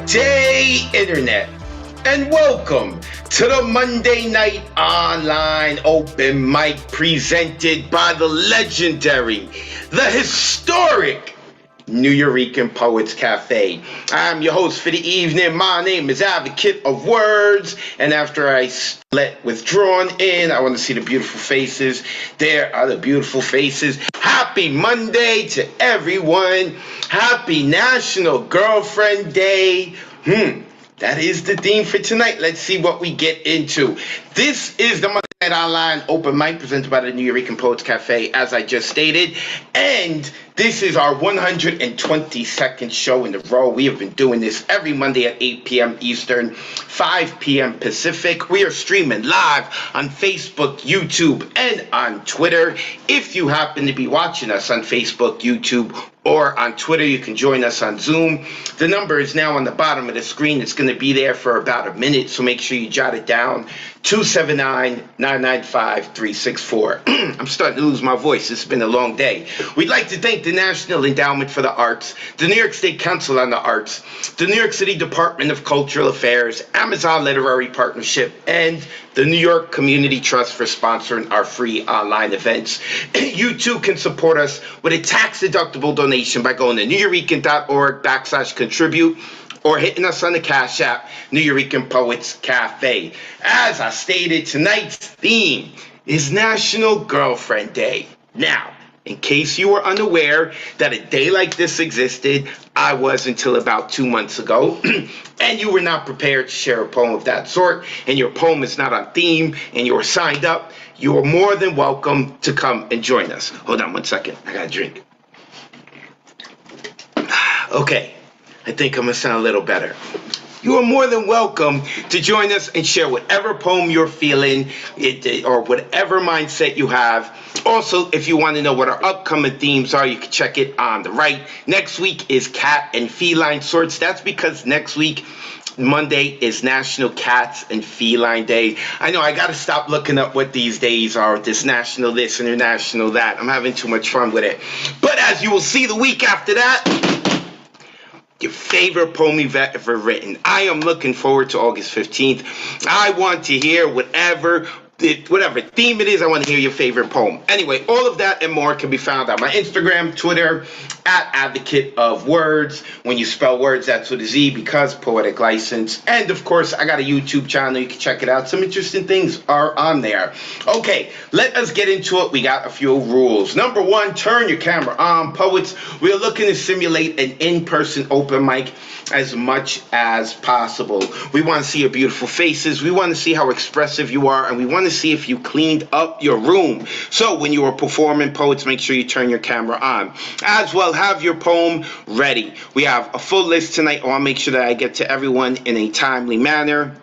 day, Internet, and welcome to the Monday Night Online Open Mic presented by the legendary, the historic Nuyorican Poets Cafe. I'm your host for the evening. My name is Advocate of Wordz, and after I let withdrawn in, I want to see the beautiful faces. There are the beautiful faces. Happy Monday to everyone. Happy National Girlfriend Day. That is the theme for tonight. Let's see what we get into. This is the Monday Night Online Open Mic presented by the Nuyorican Poets Cafe, as I just stated. And this is our 122nd show in a row. We have been doing this every Monday at 8 p.m. Eastern, 5 p.m. Pacific. We are streaming live on Facebook, YouTube, and on Twitter. If you happen to be watching us on Facebook, YouTube, or on Twitter, you can join us on Zoom. The number is now on the bottom of the screen. It's going to be there for about a minute, so make sure you jot it down. 279-995-364. I'm starting to lose my voice. It's been a long day. We'd like to thank the National Endowment for the Arts, the New York State Council on the Arts, the New York City Department of Cultural Affairs, Amazon Literary Partnership, and the New York Community Trust for sponsoring our free online events. You too can support us with a tax-deductible donation by going to nuyorican.org/contribute or hitting us on the Cash App, Nuyorican Poets Cafe. As I stated, tonight's theme is National Girlfriend Day. Now, in case you were unaware that a day like this existed, I was until about 2 months ago, and you were not prepared to share a poem of that sort, and your poem is not on theme, and you were signed up, you are more than welcome to come and join us. Hold on 1 second. I got a drink. Okay. I think I'm going to sound a little better. You are more than welcome to join us and share whatever poem you're feeling or whatever mindset you have. Also, if you want to know what our upcoming themes are, you can check it on the right. Next week is cat and feline sorts. That's because next week, Monday, is National Cats and Feline Day. I know I got to stop looking up what these days are, this national this, international that. I'm having too much fun with it. But as you will see the week after that, your favorite poem you've ever written. I am looking forward to August 15th. I want to hear whatever theme it is. I want to hear your favorite poem. Anyway, all of that and more can be found on my Instagram, Twitter, at Advocate of Wordz. When you spell words, that's with a Z because poetic license. And of course, I got a YouTube channel. You can check it out. Some interesting things are on there. Okay, let us get into it. We got a few rules. Number one, turn your camera on. Poets, we are looking to simulate an in-person open mic as much as possible. We want to see your beautiful faces. We want to see how expressive you are, and we want to see if you cleaned up your room. So when you are performing, poets, make sure you turn your camera on. As well, have your poem ready. We have a full list tonight. I want to make sure that I get to everyone in a timely manner.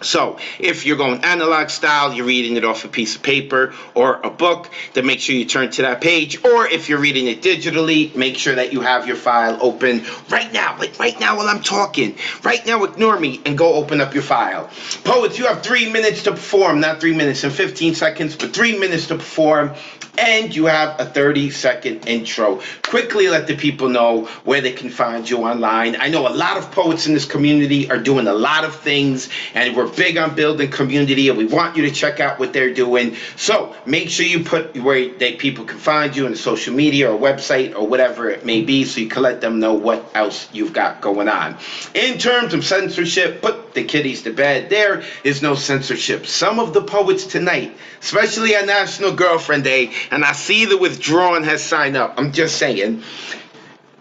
So if you're going analog style, you're reading it off a piece of paper or a book, then make sure you turn to that page. Or if you're reading it digitally, make sure that you have your file open right now, like right now while I'm talking. Right now, ignore me and go open up your file. Poets, you have 3 minutes to perform, not 3 minutes and 15 seconds, but 3 minutes to perform. And you have a 30-second intro. Quickly let the people know where they can find you online. I know a lot of poets in this community are doing a lot of things, and we're big on building community, and we want you to check out what they're doing. So make sure you put where people can find you in the social media or website or whatever it may be, so you can let them know what else you've got going on. In terms of censorship, put the kiddies to bed. There is no censorship. Some of the poets tonight, especially on National Girlfriend Day, and I see the withdrawn has signed up. I'm just saying.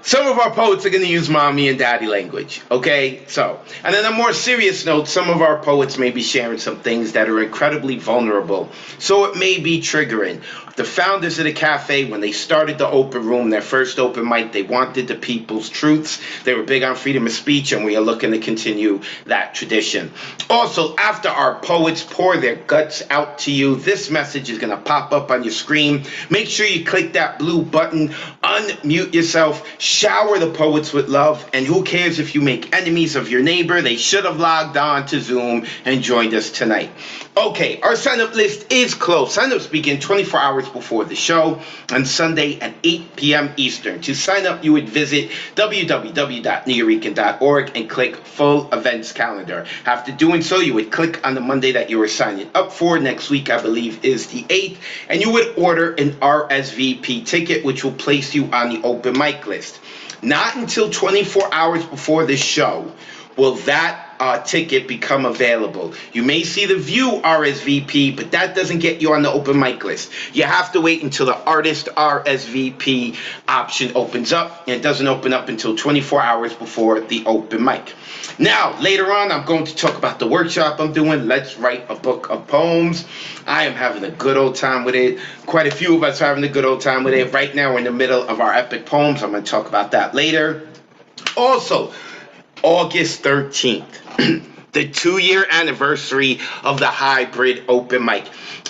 Some of our poets are going to use mommy and daddy language, okay? So, and on a more serious note, some of our poets may be sharing some things that are incredibly vulnerable, so it may be triggering. The founders of the cafe, when they started the open room, their first open mic, they wanted the people's truths. They were big on freedom of speech, and we are looking to continue that tradition. Also, after our poets pour their guts out to you, this message is going to pop up on your screen. Make sure you click that blue button, unmute yourself, Shower the poets with love, and who cares if you make enemies of your neighbor? They should have logged on to Zoom and joined us tonight. Okay, our sign-up list is closed. Sign-ups begin 24 hours before the show on Sunday at 8 p.m. Eastern. To sign up, you would visit www.nuyorican.org and click Full Events Calendar. After doing so, you would click on the Monday that you are signing up for. Next week, I believe, is the 8th, and you would order an RSVP ticket, which will place you on the open mic list. Not until 24 hours before the show will that ticket become available. You may see the view RSVP, but that doesn't get you on the open mic list. You have to wait until the artist RSVP option opens up, and it doesn't open up until 24 hours before the open mic. Now, later on, I'm going to talk about the workshop I'm doing, Let's Write a Book of Poems. I am having a good old time with it. Quite a few of us are having a good old time with it. Right now, we're in the middle of our epic poems. I'm going to talk about that later. Also, August 13th, the 2-year anniversary of the hybrid open mic.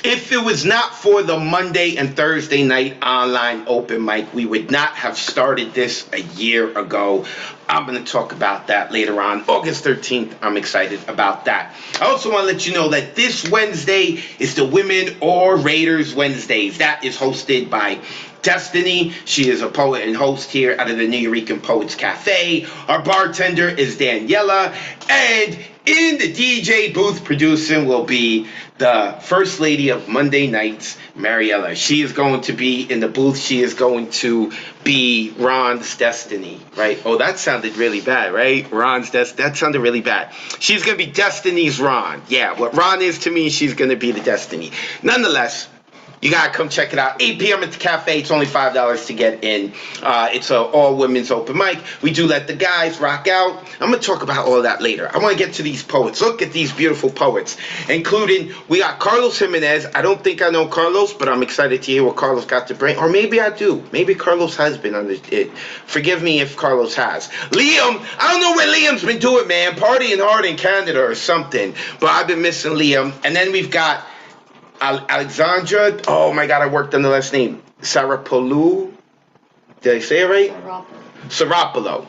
If it was not for the Monday and Thursday night online open mic, we would not have started this a year ago. I'm going to talk about that later on. August 13th, I'm excited about that. I also want to let you know that this Wednesday is the Women Orators Wednesdays. That is hosted by Destiny. She is a poet and host here out of the Nuyorican Poets Cafe. Our bartender is Daniela, and in the DJ booth producing will be the First Lady of Monday Nights, Mariella. She is going to be in the booth. She is going to be Ron's Destiny, right? Oh, that sounded really bad, right? That sounded really bad. She's going to be Destiny's Ron. Yeah, what Ron is to me, she's going to be the Destiny. Nonetheless, you gotta come check it out. 8 p.m. at the cafe. It's only $5 to get in. It's an all-women's open mic. We do let the guys rock out. I'm gonna talk about all that later. I want to get to these poets. Look at these beautiful poets, including we got Carlos Jimenez. I don't think I know Carlos, but I'm excited to hear what Carlos got to bring. Or maybe I do. Maybe Carlos has been on it. Forgive me if Carlos has. Liam, I don't know where Liam's been doing, man. Partying hard in Canada or something. But I've been missing Liam. And then we've got Alexandra, oh my God, I worked on the last name. Sarapolu. Did I say it right? Saropolo.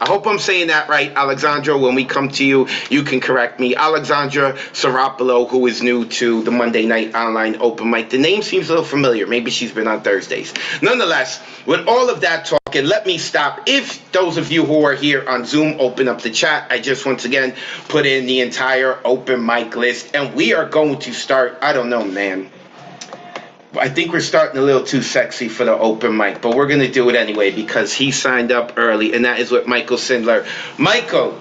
I hope I'm saying that right, Alexandra. When we come to you, you can correct me. Alexandra Saropolo, who is new to the Monday night online open mic. The name seems a little familiar. Maybe she's been on Thursdays. Nonetheless, with all of that talking, let me stop. If those of you who are here on Zoom open up the chat, I just once again put in the entire open mic list, and we are going to start, I don't know, man. I think we're starting a little too sexy for the open mic, but we're going to do it anyway because he signed up early, and that is with Michael Sindler. Michael,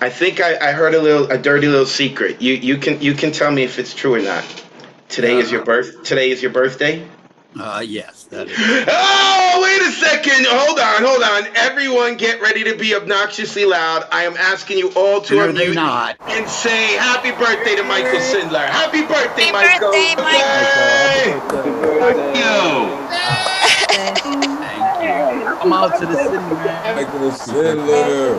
I think I heard a dirty little secret. You can tell me if it's true or not. Today is your birthday? Yes, that is. Oh, wait a second. Hold on. Everyone get ready to be obnoxiously loud. I am asking you all to unmute and say happy birthday to Michael Sindler. Happy birthday, Michael. Happy birthday. Thank you. Come out to the city, man. Michael Sindler.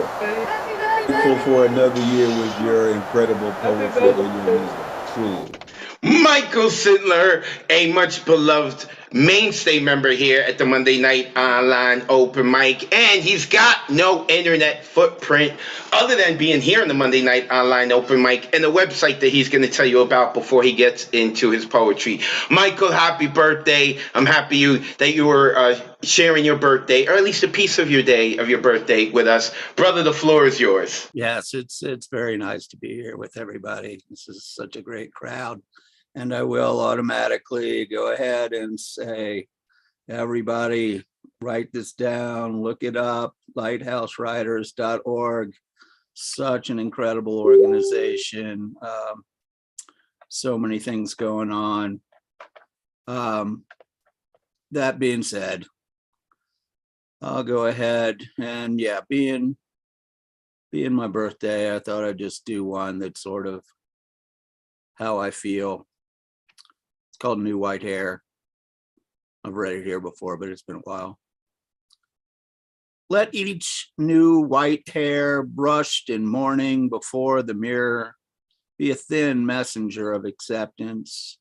Thankful for another year with your incredible poetry and your wisdom. Truly. Michael Sindler, a much beloved mainstay member here at the Monday Night Online Open Mic, and he's got no internet footprint other than being here in the Monday Night Online Open Mic and the website that he's going to tell you about before he gets into his poetry. Michael, happy birthday. I'm happy that you were sharing your birthday, or at least a piece of your birthday with us. Brother, the floor is yours. Yes, it's very nice to be here with everybody. This is such a great crowd. And I will automatically go ahead and say, everybody, write this down, look it up, lighthousewriters.org. Such an incredible organization. So many things going on. That being said, I'll go ahead and being my birthday, I thought I'd just do one that's sort of how I feel. It's called New White Hair. I've read it here before, but it's been a while. Let each new white hair brushed in morning before the mirror be a thin messenger of acceptance,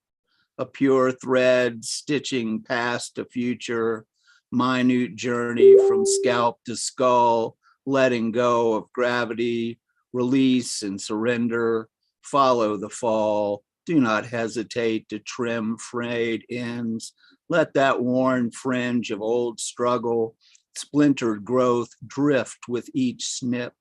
a pure thread stitching past a future minute journey from scalp to skull, letting go of gravity, release and surrender, follow the fall. Do not hesitate to trim frayed ends. Let that worn fringe of old struggle, splintered growth drift with each snip.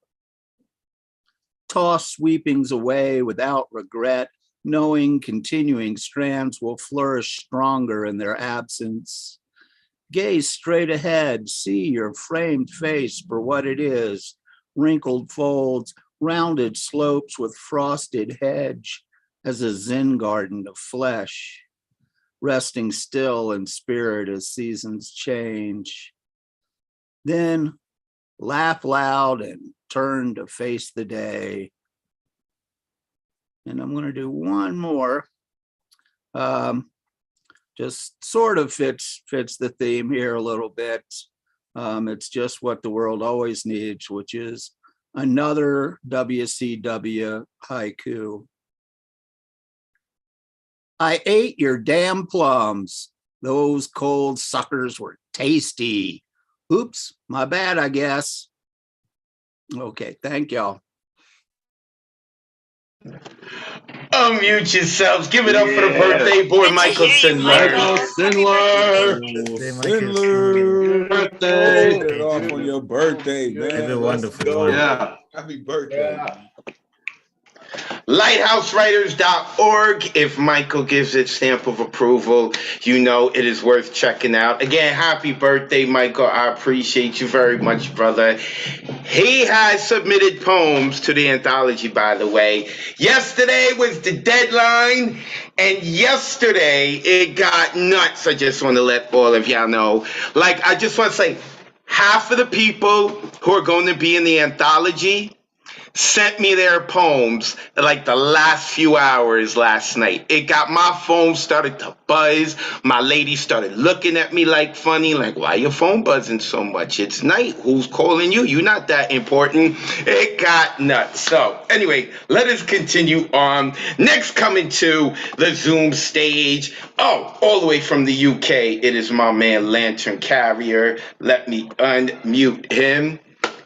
Toss sweepings away without regret, knowing continuing strands will flourish stronger in their absence. Gaze straight ahead, see your framed face for what it is, wrinkled folds, rounded slopes with frosted hedge, as a Zen garden of flesh, resting still in spirit as seasons change. Then laugh loud and turn to face the day. And I'm going to do one more. Just sort of fits the theme here a little bit. It's just what the world always needs, which is another WCW haiku. I ate your damn plums. Those cold suckers were tasty. Oops, my bad, I guess. Okay, thank y'all. Unmute yourselves. Give it up for the birthday boy, Michael Sindler. Michael Sindler. Birthday. Set it off on your birthday, man. Have a Let's wonderful go. one. Yeah. Happy birthday. LighthouseWriters.org. If Michael gives its stamp of approval, you know it is worth checking out. Again, happy birthday, Michael. I appreciate you very much, brother. He has submitted poems to the anthology, by the way. Yesterday was the deadline, and yesterday it got nuts. I just want to let all of y'all know. Like, I just want to say, half of the people who are going to be in the anthology sent me their poems like the last few hours last night. It got my phone started to buzz. My lady started looking at me like funny, like, why your phone buzzing so much? It's night. Who's calling you? You're not that important. It got nuts. So anyway, let us continue on. Next coming to the Zoom stage. Oh, all the way from the UK, it is my man Lantern Carrier. Let me unmute him.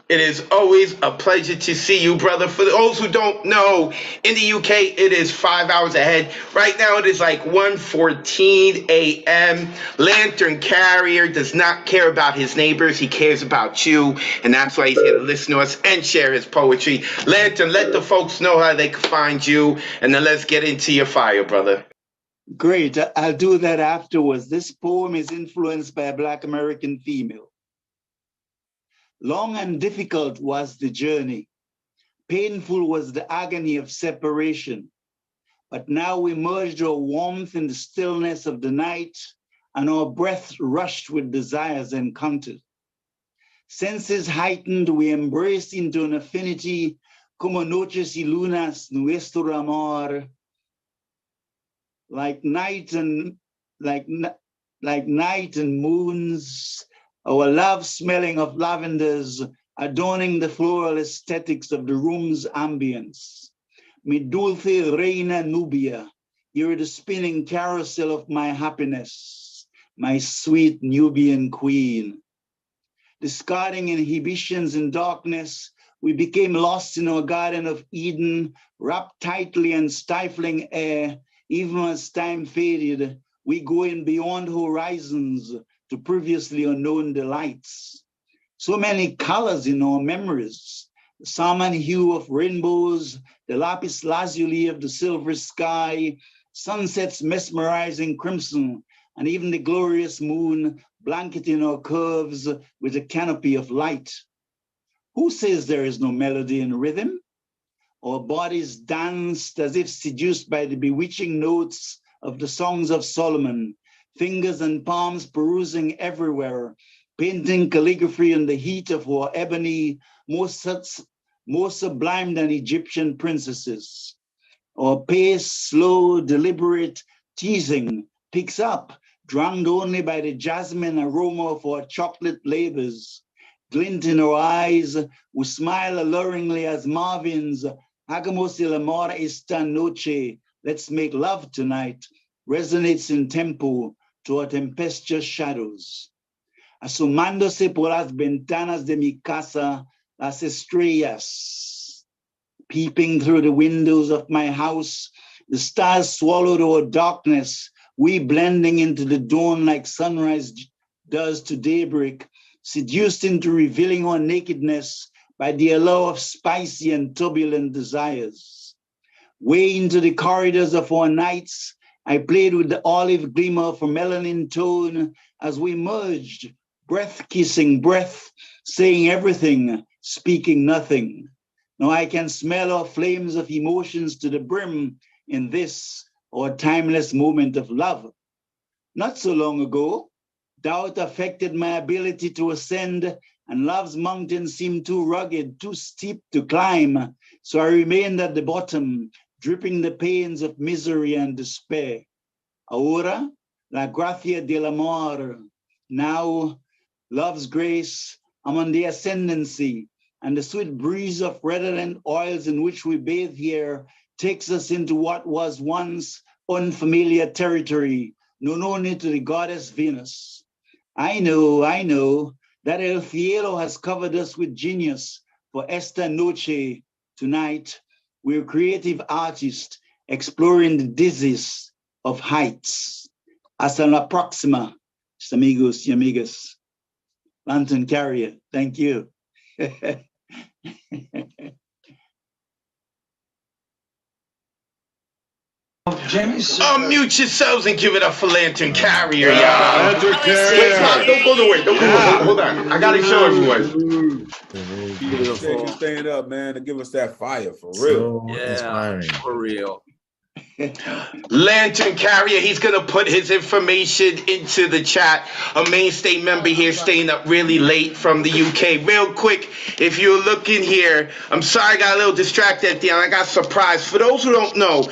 It is always a pleasure to see you, brother. For those who don't know, in the UK, it is 5 hours ahead. Right now, it is like 1:14 a.m. Lantern Carrier does not care about his neighbors. He cares about you, and that's why he's here to listen to us and share his poetry. Lantern, let the folks know how they can find you, and then let's get into your fire, brother. Great. I'll do that afterwards. This poem is influenced by a Black American female. Long and difficult was the journey. Painful was the agony of separation. But now we merged our warmth in the stillness of the night, and our breath rushed with desires encountered. Senses heightened, we embraced into an affinity, como noches y lunas, nuestro amor. Like night and moons, our love smelling of lavenders, adorning the floral aesthetics of the room's ambience. Mi dulce reina nubia, you're the spinning carousel of my happiness, my sweet Nubian queen. Discarding inhibitions in darkness, we became lost in our Garden of Eden, wrapped tightly in stifling air. Even as time faded, we going beyond horizons to previously unknown delights. So many colors in our memories, the salmon hue of rainbows, the lapis lazuli of the silver sky, sunsets mesmerizing crimson, and even the glorious moon blanketing our curves with a canopy of light. Who says there is no melody and rhythm? Our bodies danced as if seduced by the bewitching notes of the songs of Solomon, fingers and palms perusing everywhere, painting calligraphy in the heat of our ebony, more sublime than Egyptian princesses. Our pace, slow, deliberate, teasing, picks up, drowned only by the jasmine aroma of our chocolate labors. Glint in our eyes, we smile alluringly as Marvin's Hagamos el amor esta noche, let's make love tonight, resonates in tempo to our tempestuous shadows. asomándose por las ventanas de mi casa las estrellas. Peeping through the windows of my house, the stars swallowed our darkness, we blending into the dawn like sunrise does to daybreak, seduced into revealing our nakedness by the allure of spicy and turbulent desires. Way into the corridors of our nights, I played with the olive glimmer of a melanin tone as we merged, breath kissing breath, saying everything, speaking nothing. Now I can smell our flames of emotions to the brim in this, our timeless moment of love. Not so long ago, doubt affected my ability to ascend, and love's mountain seemed too rugged, too steep to climb, so I remained at the bottom, dripping the pains of misery and despair. Ahora, la gracia del amor. Now, love's grace, I'm on the ascendancy, and the sweet breeze of redolent oils in which we bathe here takes us into what was once unfamiliar territory, known only to the goddess Venus. I know that El Cielo has covered us with genius for esta noche. Tonight, we're creative artists exploring the dizzies of heights. Hasta la próxima, amigos y amigas. Lantern Carrier, thank you. James. Unmute yourselves and give it up for Lantern Carrier, y'all. Lantern Wait, Pop, Carrier. don't go away. Don't go away. Hold on. I gotta show everyone. Appreciate you staying up, man, to give us that fire for real. Yeah, Inspiring. for real. Lantern Carrier, he's gonna put his information into the chat. A mainstay member here staying up really late from the UK. Real quick, if you're looking here, I'm sorry I got a little distracted at the end. I got surprised. For those who don't know,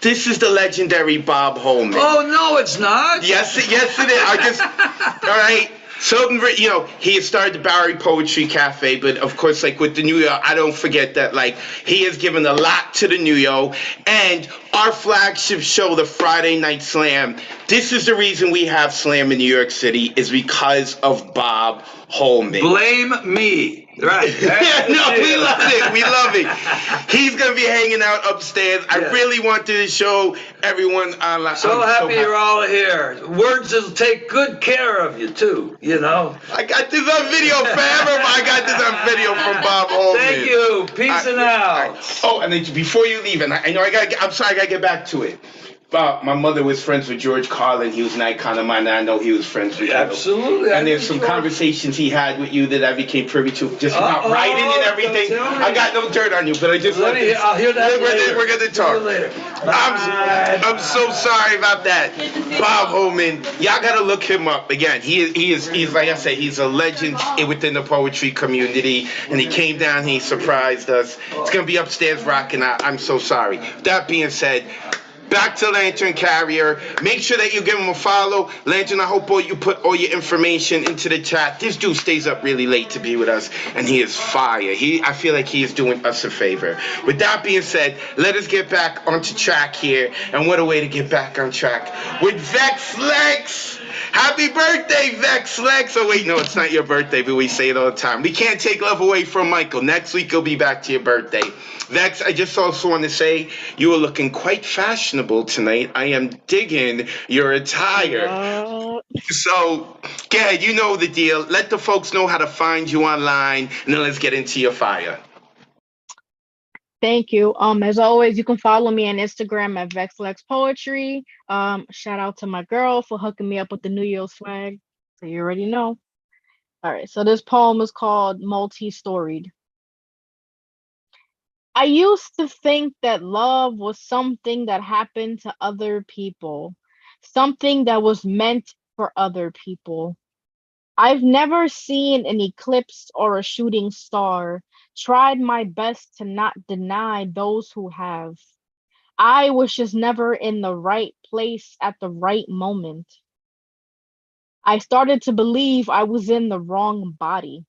this is the legendary Bob Holman. Oh no, it's not. Yes, it is. I just, all right. So, you know, he had started the Bowery Poetry Cafe, but of course, like with the New York, I don't forget that, like, he has given a lot to the New York, and our flagship show, the Friday Night Slam, this is the reason we have Slam in New York City, is because of Bob Holman. Blame me. Right. Yeah, no, we love it. We love it. He's going to be hanging out upstairs. I really wanted to show everyone online. So happy you're all here. Wordz will take good care of you, too, you know. I got this on video forever. I got this on video from Bob Holman. Thank you. Peace and out. Oh, and then before you leave, and I know I'm sorry, I got to get back to it. My mother was friends with George Carlin. He was an icon of mine, and I know he was friends with you. Absolutely. And there's some conversations he had with you that I became privy to, just about writing and everything. I got no dirt on you, but I just I'll hear that later. We're going to talk. Later. I'm so sorry about that. Bob Holman, y'all got to look him up. Again, he's like I said, he's a legend within the poetry community, and he came down and he surprised us. It's going to be upstairs rocking out. I'm so sorry. That being said, back to Lantern Carrier. Make sure that you give him a follow. Lantern, I hope you put all your information into the chat. This dude stays up really late to be with us, and he is fire. I feel like he is doing us a favor. With that being said, let us get back onto track here. And what a way to get back on track with Vex Lex. Happy birthday, Vex Lex. Oh, wait, no, it's not your birthday, but we say it all the time. We can't take love away from Michael. Next week, he'll be back to your birthday. Vex, I just also want to say you are looking quite fashionable tonight. I am digging your attire. So, go ahead, you know the deal. Let the folks know how to find you online, and then let's get into your fire. Thank you. As always, you can follow me on Instagram at VexLexPoetry. Shout out to my girl for hooking me up with the New Year's swag. So you already know. All right, so this poem is called Multi-Storied. I used to think that love was something that happened to other people, something that was meant for other people. I've never seen an eclipse or a shooting star, tried my best to not deny those who have. I was just never in the right place at the right moment. I started to believe I was in the wrong body.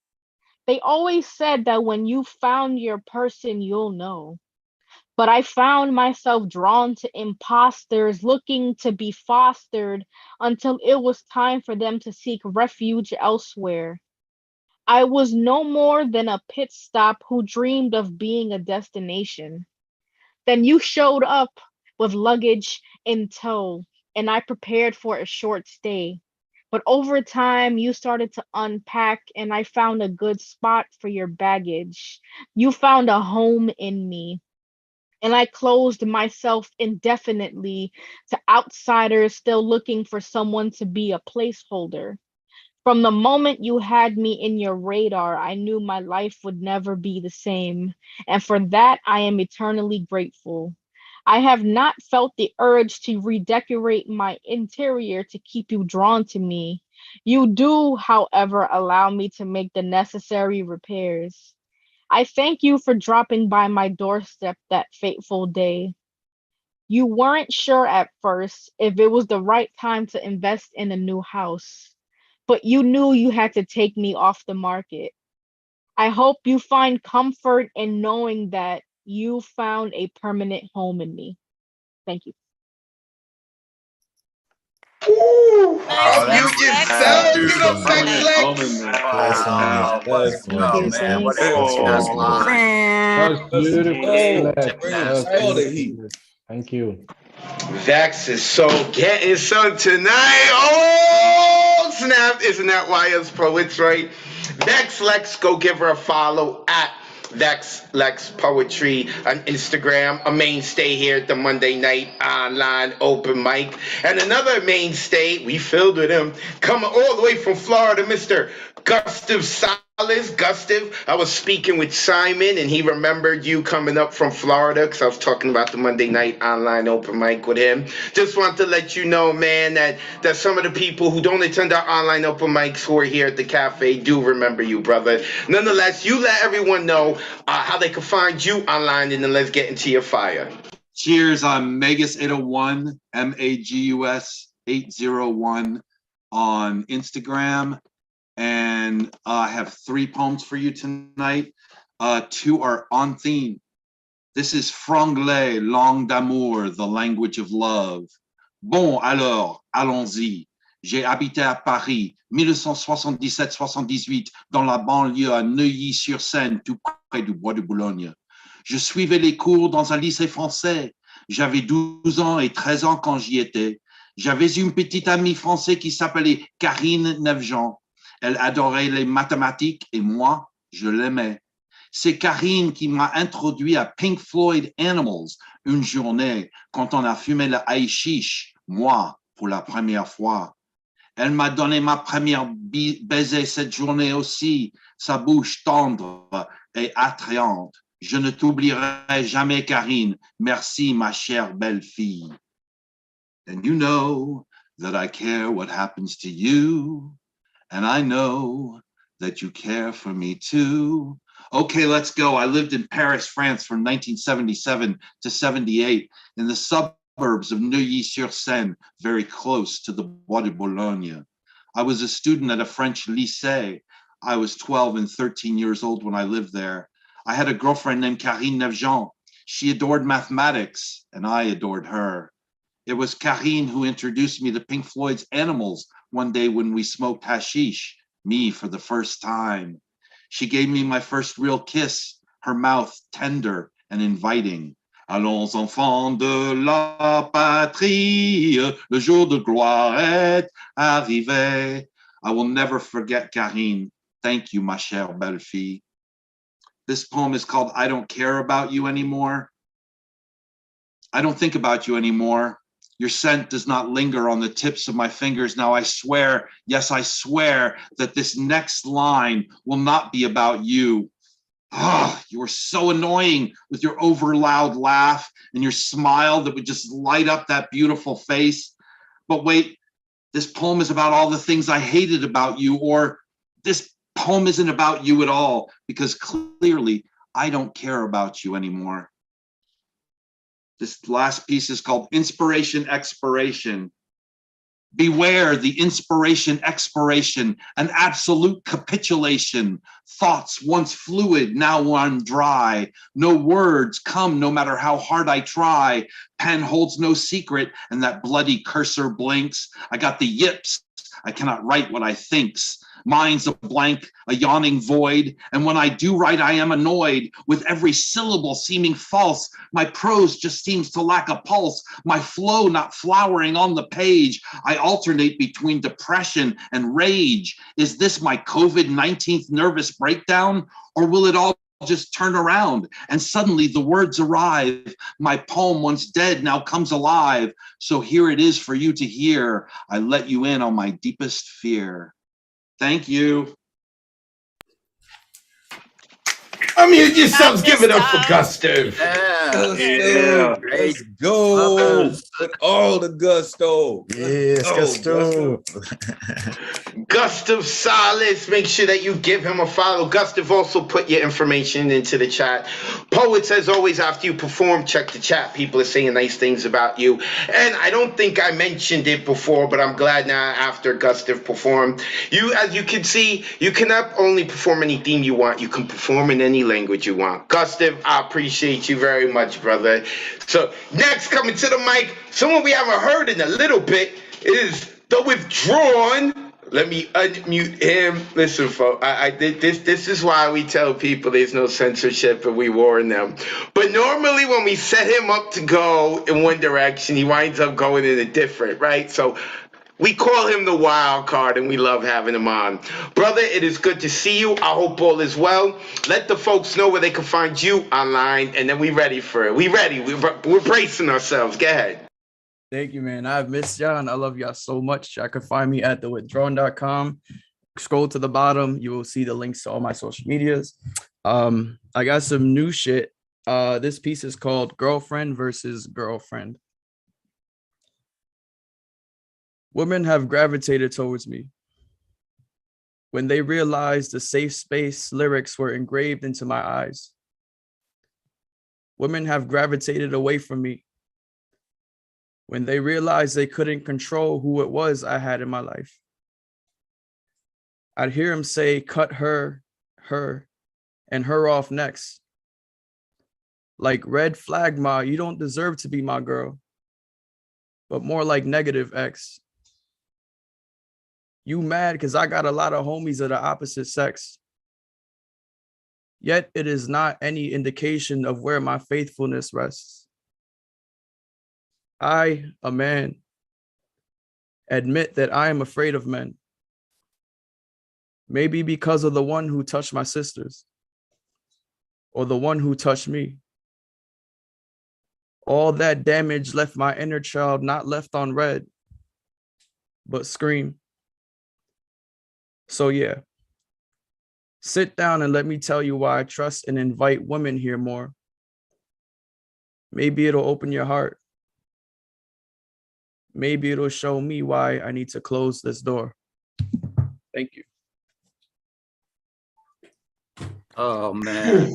They always said that when you found your person, you'll know. But I found myself drawn to imposters looking to be fostered until it was time for them to seek refuge elsewhere. I was no more than a pit stop who dreamed of being a destination. Then you showed up with luggage in tow, and I prepared for a short stay. But over time, you started to unpack, and I found a good spot for your baggage. You found a home in me, and I closed myself indefinitely to outsiders still looking for someone to be a placeholder. From the moment you had me in your radar, I knew my life would never be the same, and for that I am eternally grateful. I have not felt the urge to redecorate my interior to keep you drawn to me. You do, however, allow me to make the necessary repairs. I thank you for dropping by my doorstep that fateful day. You weren't sure at first if it was the right time to invest in a new house, but you knew you had to take me off the market. I hope you find comfort in knowing that you found a permanent home in me. Thank you. Woo! Nice, Unmute yourself. Give it up, Vex Lex. That's Thank you. wonderful. Man, what Thanks. a kick-ass Oh, line. That was Let's beautiful, go. Lex. Bring That us was all the heat. beautiful. Thank you. Vex is so getting some tonight. Oh, snap. Isn't that why us poets, right? Vex Lex, go give her a follow at Vex Lex Poetry on Instagram. A mainstay here at the Monday night online open mic. And another mainstay, we filled with him, coming all the way from Florida, Mr. Gustav Salas. Gustav, I was speaking with Simon and he remembered you coming up from Florida because I was talking about the Monday night online open mic with him. Just want to let you know, man, that some of the people who don't attend our online open mics who are here at the cafe do remember you, brother. Nonetheless, you let everyone know how they can find you online, and then let's get into your fire. Cheers, I'm Magus801, Magus 801 on Instagram. And I have 3 poems for you tonight. 2 are on theme. This is Franglais, langue d'amour, the language of love. Bon, alors, allons-y. J'ai habité à Paris, 1977-78, dans la banlieue à Neuilly-sur-Seine, tout près du bois de Boulogne. Je suivais les cours dans un lycée français. J'avais 12 ans et 13 ans quand j'y étais. J'avais une petite amie française qui s'appelait Karine Nevjean. Elle adorait les mathématiques et moi, je l'aimais. C'est Karine qui m'a introduit à Pink Floyd Animals une journée quand on a fumé le hashish, moi, pour la première fois. Elle m'a donné ma première baiser cette journée aussi, sa bouche tendre et attrayante. Je ne t'oublierai jamais, Karine. Merci, ma chère belle fille. And you know that I care what happens to you. And I know that you care for me too. Okay, let's go. I lived in Paris, France from 1977 to 78 in the suburbs of Neuilly-sur-Seine, very close to the Bois de Boulogne. I was a student at a French lycée. I was 12 and 13 years old when I lived there. I had a girlfriend named Karine Nevjean. She adored mathematics, and I adored her. It was Karine who introduced me to Pink Floyd's Animals one day when we smoked hashish, me for the first time. She gave me my first real kiss, her mouth tender and inviting. Allons enfants de la patrie, le jour de gloire est arrivé. I will never forget Karine. Thank you, ma chère belle fille. This poem is called I Don't Care About You Anymore. I don't think about you anymore. Your scent does not linger on the tips of my fingers. Now I swear, yes, I swear that this next line will not be about you. You are so annoying with your over loud laugh and your smile that would just light up that beautiful face. But wait, this poem is about all the things I hated about you, or this poem isn't about you at all, because clearly I don't care about you anymore. This last piece is called Inspiration Expiration. Beware the inspiration, expiration, an absolute capitulation. Thoughts once fluid, now run dry. No words come no matter how hard I try. Pen holds no secret and that bloody cursor blinks. I got the yips. I cannot write what I thinks. Mind's a blank, a yawning void, and when I do write, I am annoyed with every syllable seeming false. My prose just seems to lack a pulse, my flow not flowering on the page. I alternate between depression and rage. Is this my COVID-19 nervous breakdown, or will it all just turn around and suddenly the words arrive? My poem once dead now comes alive. So here it is for you to hear. I let you in on my deepest fear. Thank you. Unmute yourselves. Give it up for Gustav. Yeah. Let's go with all the gusto. Yes, Gusto. Gustav Salas, make sure that you give him a follow. Gustav, also put your information into the chat. Poets, as always, after you perform, check the chat. People are saying nice things about you. And I don't think I mentioned it before, but I'm glad now after Gustav performed. As you can see, you cannot only perform any theme you want, you can perform in any language you want. Gustav, I appreciate you very much, brother. So next, coming to the mic, someone we haven't heard in a little bit is The Withdrawn. Let me unmute him. Listen, folks, this is why we tell people there's no censorship and we warn them. But normally when we set him up to go in one direction, he winds up going in a different, right? So we call him the wild card, and we love having him on. Brother, it is good to see you. I hope all is well. Let the folks know where they can find you online, and then we ready for it. We ready. We're bracing ourselves. Go ahead. Thank you, man. I've missed y'all, and I love y'all so much. Y'all can find me at thewithdrawn.com. Scroll to the bottom. You will see the links to all my social medias. I got some new shit. This piece is called Girlfriend versus Girlfriend. Women have gravitated towards me when they realized the safe space lyrics were engraved into my eyes. Women have gravitated away from me when they realized they couldn't control who it was I had in my life. I'd hear him say, cut her, and her off next. Like red flag, ma, you don't deserve to be my girl, but more like negative X. You mad because I got a lot of homies of the opposite sex. Yet it is not any indication of where my faithfulness rests. I, a man, admit that I am afraid of men. Maybe because of the one who touched my sisters, or the one who touched me. All that damage left my inner child not left on red, but scream. So yeah, sit down and let me tell you why I trust and invite women here more. Maybe it'll open your heart. Maybe it'll show me why I need to close this door. Thank you. Oh man.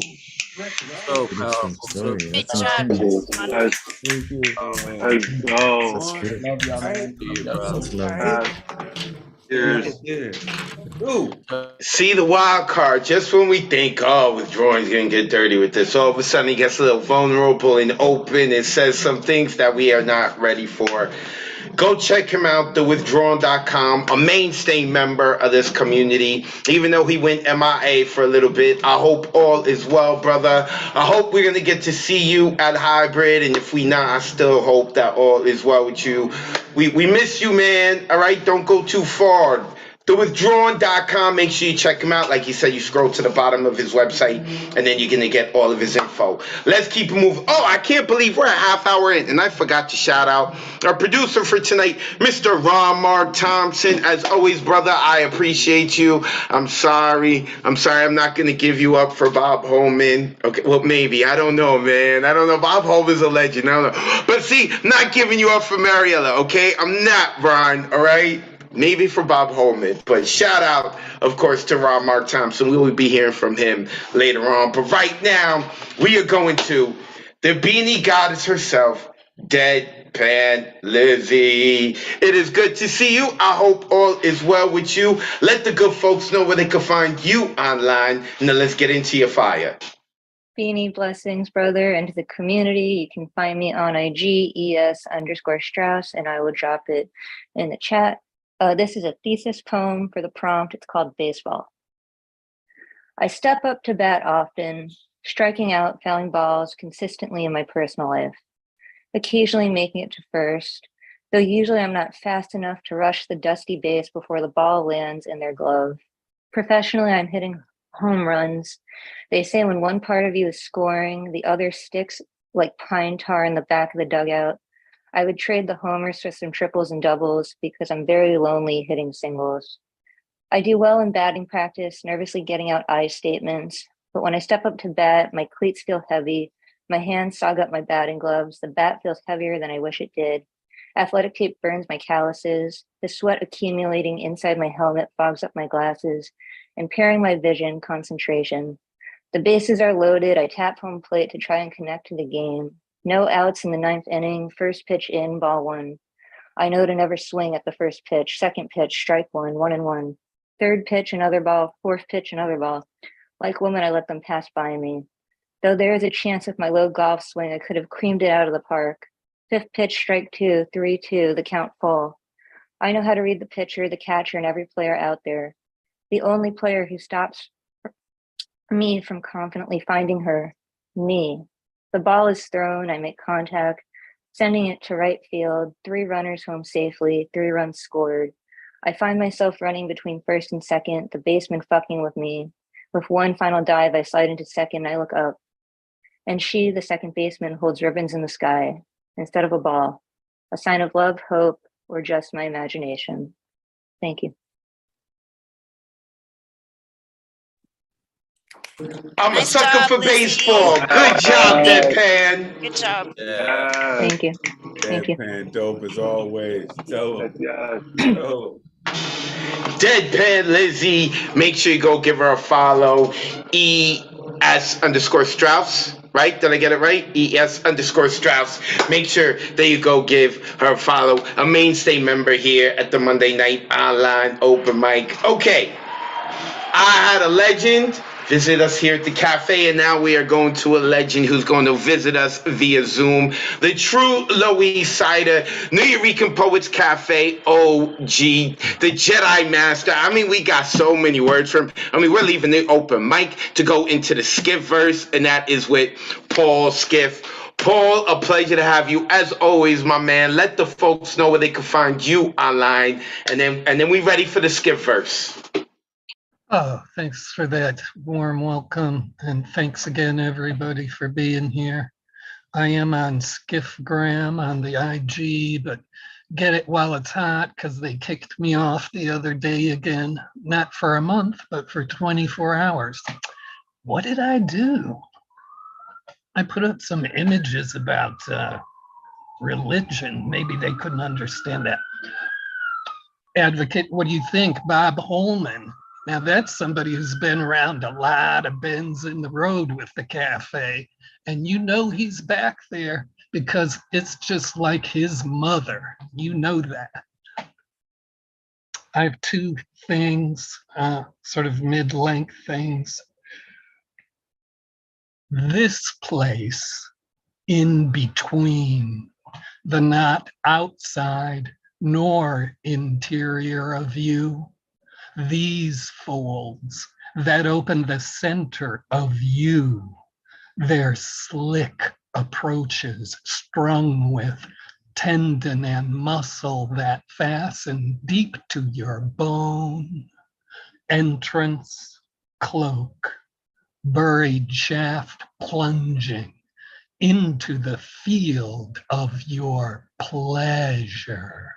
So powerful. So Good powerful. job. Thank you. Let's go. Love y'all, man. That's lovely. See the wild card. Just when we think, oh, Withdrawing's gonna get dirty with this, all of a sudden he gets a little vulnerable and open and says some things that we are not ready for. Go check him out, thewithdrawn.com, a mainstay member of this community, even though he went MIA for a little bit. I hope all is well, brother. I hope we're going to get to see you at Hybrid, and if we not, I still hope that all is well with you. We miss you, man. All right, don't go too far. Thewithdrawn.com, make sure you check him out. Like he said, you scroll to the bottom of his website, and then you're going to get all of his info. Let's keep it moving. Oh, I can't believe we're a half hour in, and I forgot to shout out our producer for tonight, Mr. Ron Mark Thompson. As always, brother, I appreciate you. I'm sorry I'm not going to give you up for Bob Holman. Okay, well, maybe. I don't know, man. I don't know. Bob Holman's a legend. I don't know. But see, not giving you up for Mariella, okay? I'm not, Ron, all right? Maybe for Bob Holman, but shout out, of course, to Ron Mark Thompson. We will be hearing from him later on. But right now, we are going to the Beanie Goddess herself, Dead Deadpan Lizzie. It is good to see you. I hope all is well with you. Let the good folks know where they can find you online. Now let's get into your fire. Beanie blessings, brother, and to the community. You can find me on IG, ES_Strauss, and I will drop it in the chat. This is a thesis poem for the prompt. It's called Baseball. I step up to bat often, striking out, fouling balls consistently in my personal life, occasionally making it to first, though usually I'm not fast enough to rush the dusty base before the ball lands in their glove. Professionally, I'm hitting home runs. They say when one part of you is scoring, the other sticks like pine tar in the back of the dugout. I would trade the homers for some triples and doubles because I'm very lonely hitting singles. I do well in batting practice, nervously getting out I statements, but when I step up to bat, my cleats feel heavy, my hands sog up my batting gloves, the bat feels heavier than I wish it did. Athletic tape burns my calluses, the sweat accumulating inside my helmet fogs up my glasses, impairing my vision, concentration. The bases are loaded. I tap home plate to try and connect to the game. No outs in the 9th inning, first pitch in, ball 1. I know to never swing at the first pitch, second pitch, strike 1, 1-1. Third pitch, another ball, fourth pitch, another ball. Like women, I let them pass by me. Though there is a chance with my low golf swing, I could have creamed it out of the park. Fifth pitch, strike 2, 3-2, the count full. I know how to read the pitcher, the catcher, and every player out there. The only player who stops me from confidently finding her, me. The ball is thrown, I make contact, sending it to right field, 3 runners home safely, 3 runs scored. I find myself running between first and second, the baseman fucking with me. With one final dive, I slide into second, I look up. And she, the second baseman, holds ribbons in the sky instead of a ball, a sign of love, hope, or just my imagination. Thank you. I'm Nice a sucker job, for Lizzie. baseball. Good job, Deadpan. Good job. Yeah. Thank you. Thank you. Deadpan dope as always. Dope. Yes. Dope. Deadpan Lizzie. Make sure you go give her a follow. ES_Strauss. Right? Did I get it right? ES_Strauss. Make sure that you go give her a follow. A mainstay member here at the Monday Night Online Open Mic. Okay. I had a legend visit us here at the cafe, and now we are going to a legend who's going to visit us via Zoom. The true Lower East Sider, New Eurekan Poets Cafe, OG, the Jedi Master. I mean, we got so many words from him. I mean, we're leaving the open mic to go into the Skiff verse, and that is with Paul Skiff. Paul, a pleasure to have you as always, my man. Let the folks know where they can find you online, and then we ready for the Skiff verse. Oh, thanks for that warm welcome. And thanks again, everybody, for being here. I am on Skiffgram on the IG, but get it while it's hot because they kicked me off the other day again, not for a month, but for 24 hours. What did I do? I put up some images about religion. Maybe they couldn't understand that. Advocate, what do you think? Bob Holman. Now that's somebody who's been around a lot of bends in the road with the cafe. And you know he's back there because it's just like his mother. You know that. I have 2 things, sort of mid-length things. This place in between, the not outside nor interior of you, these folds that open the center of you, their slick approaches strung with tendon and muscle that fasten deep to your bone, entrance, cloak, buried shaft plunging into the field of your pleasure.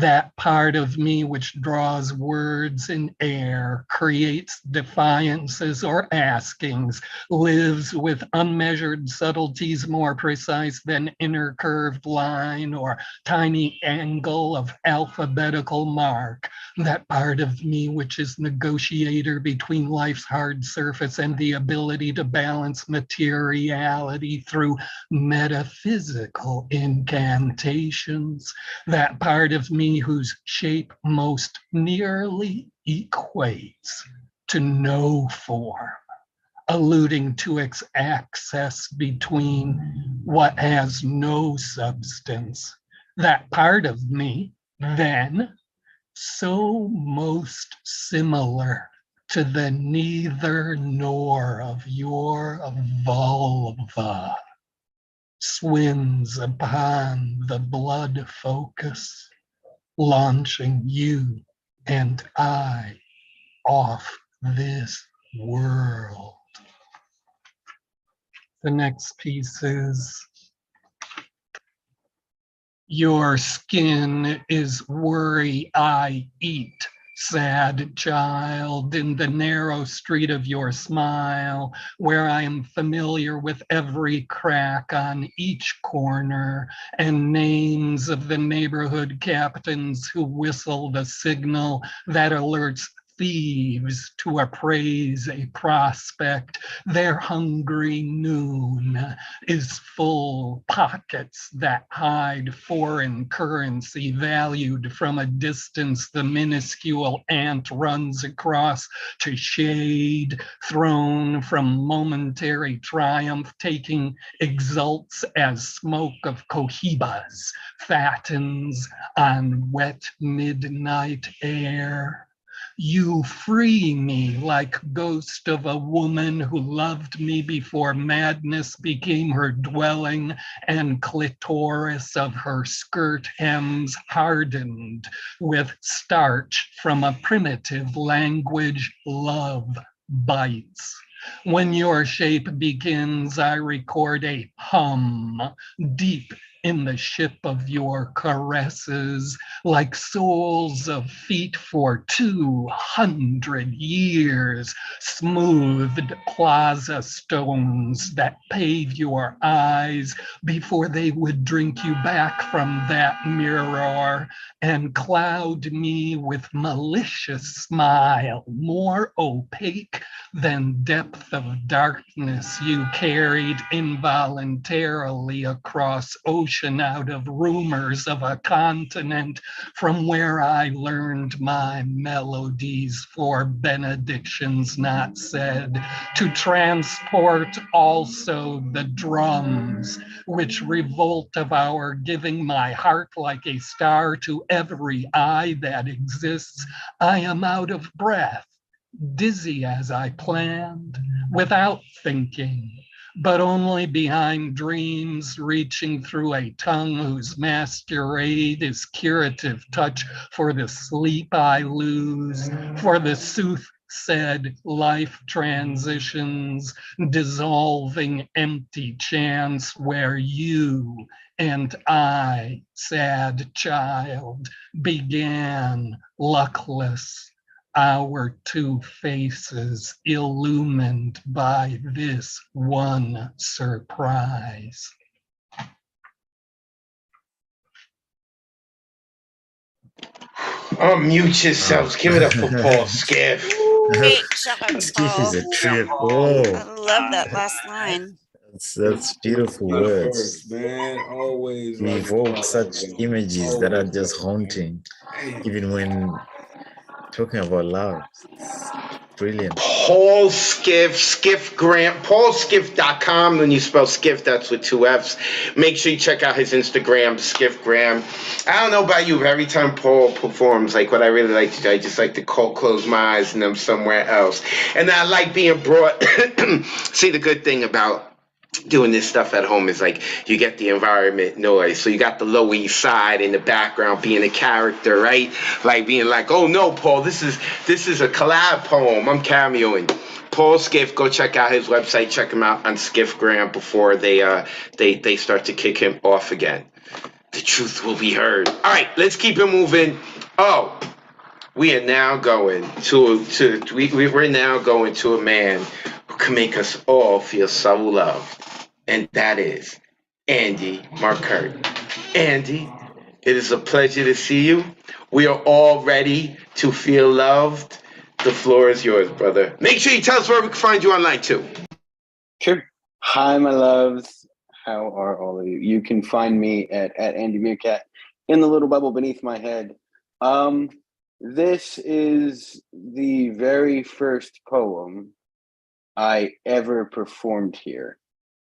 That part of me which draws words in air, creates defiances or askings, lives with unmeasured subtleties more precise than inner curved line or tiny angle of alphabetical mark. That part of me which is negotiator between life's hard surface and the ability to balance materiality through metaphysical incantations. That part of me whose shape most nearly equates to no form, alluding to its access between what has no substance. That part of me, then, so most similar to the neither nor of your vulva, swims upon the blood focus, launching you and I off this world. The next piece is, your skin is worry I eat, sad child, in the narrow street of your smile, where I am familiar with every crack on each corner and names of the neighborhood captains who whistle the signal that alerts thieves to appraise a prospect. Their hungry noon is full pockets that hide foreign currency valued from a distance the minuscule ant runs across to shade, thrown from momentary triumph, taking exults as smoke of cohibas fattens on wet midnight air. You free me like ghost of a woman who loved me before madness became her dwelling and clitoris of her skirt hems hardened with starch from a primitive language love bites. When your shape begins, I record a hum deep in the ship of your caresses, like soles of feet for 200 years, smoothed plaza stones that pave your eyes before they would drink you back from that mirror and cloud me with malicious smile, more opaque than depth of darkness you carried involuntarily across ocean out of rumors of a continent from where I learned my melodies for benedictions not said, to transport also the drums which revolt of our giving my heart like a star to every eye that exists. I am out of breath, dizzy as I planned, without thinking, but only behind dreams, reaching through a tongue whose masquerade is curative touch for the sleep I lose, for the soothsaid life transitions, dissolving empty chance where you and I, sad child, began luckless, our two faces illumined by this one surprise. Unmute yourselves. Give it up for Paul Skiff. Great job, Skiff is Paul. a trip. I Oh, love that last line. that's beautiful Of words. course, man. Always You like evoke such images that are just haunting, even when talking about love. It's brilliant. Paul Skiff, Skiff Graham, paulskiff.com. When you spell Skiff, that's with 2 F's. Make sure you check out his Instagram, Skiff Graham. I don't know about you, but every time Paul performs, like what I really like to do, I just like to close my eyes and I'm somewhere else. And I like being brought. See, the good thing about doing this stuff at home is like you get the environment noise. So you got the Lower East Side in the background being a character, right? Like being like, oh no, Paul, this is a collab poem. I'm cameoing. Paul Skiff, go check out his website. Check him out on Skiff Graham before they start to kick him off again. the truth will be heard. All right, let's keep it moving. Oh, we are now going we're now going to a man who can make us all feel so loved, and that is Andy Markert. Andy, it is a pleasure to see you. We are all ready to feel loved. The floor is yours, brother. Make sure you tell us where we can find you online too. Sure. Hi, my loves. How are all of you? You can find me at Andy Meerkat in the little bubble beneath my head. This is the very first poem I ever performed here.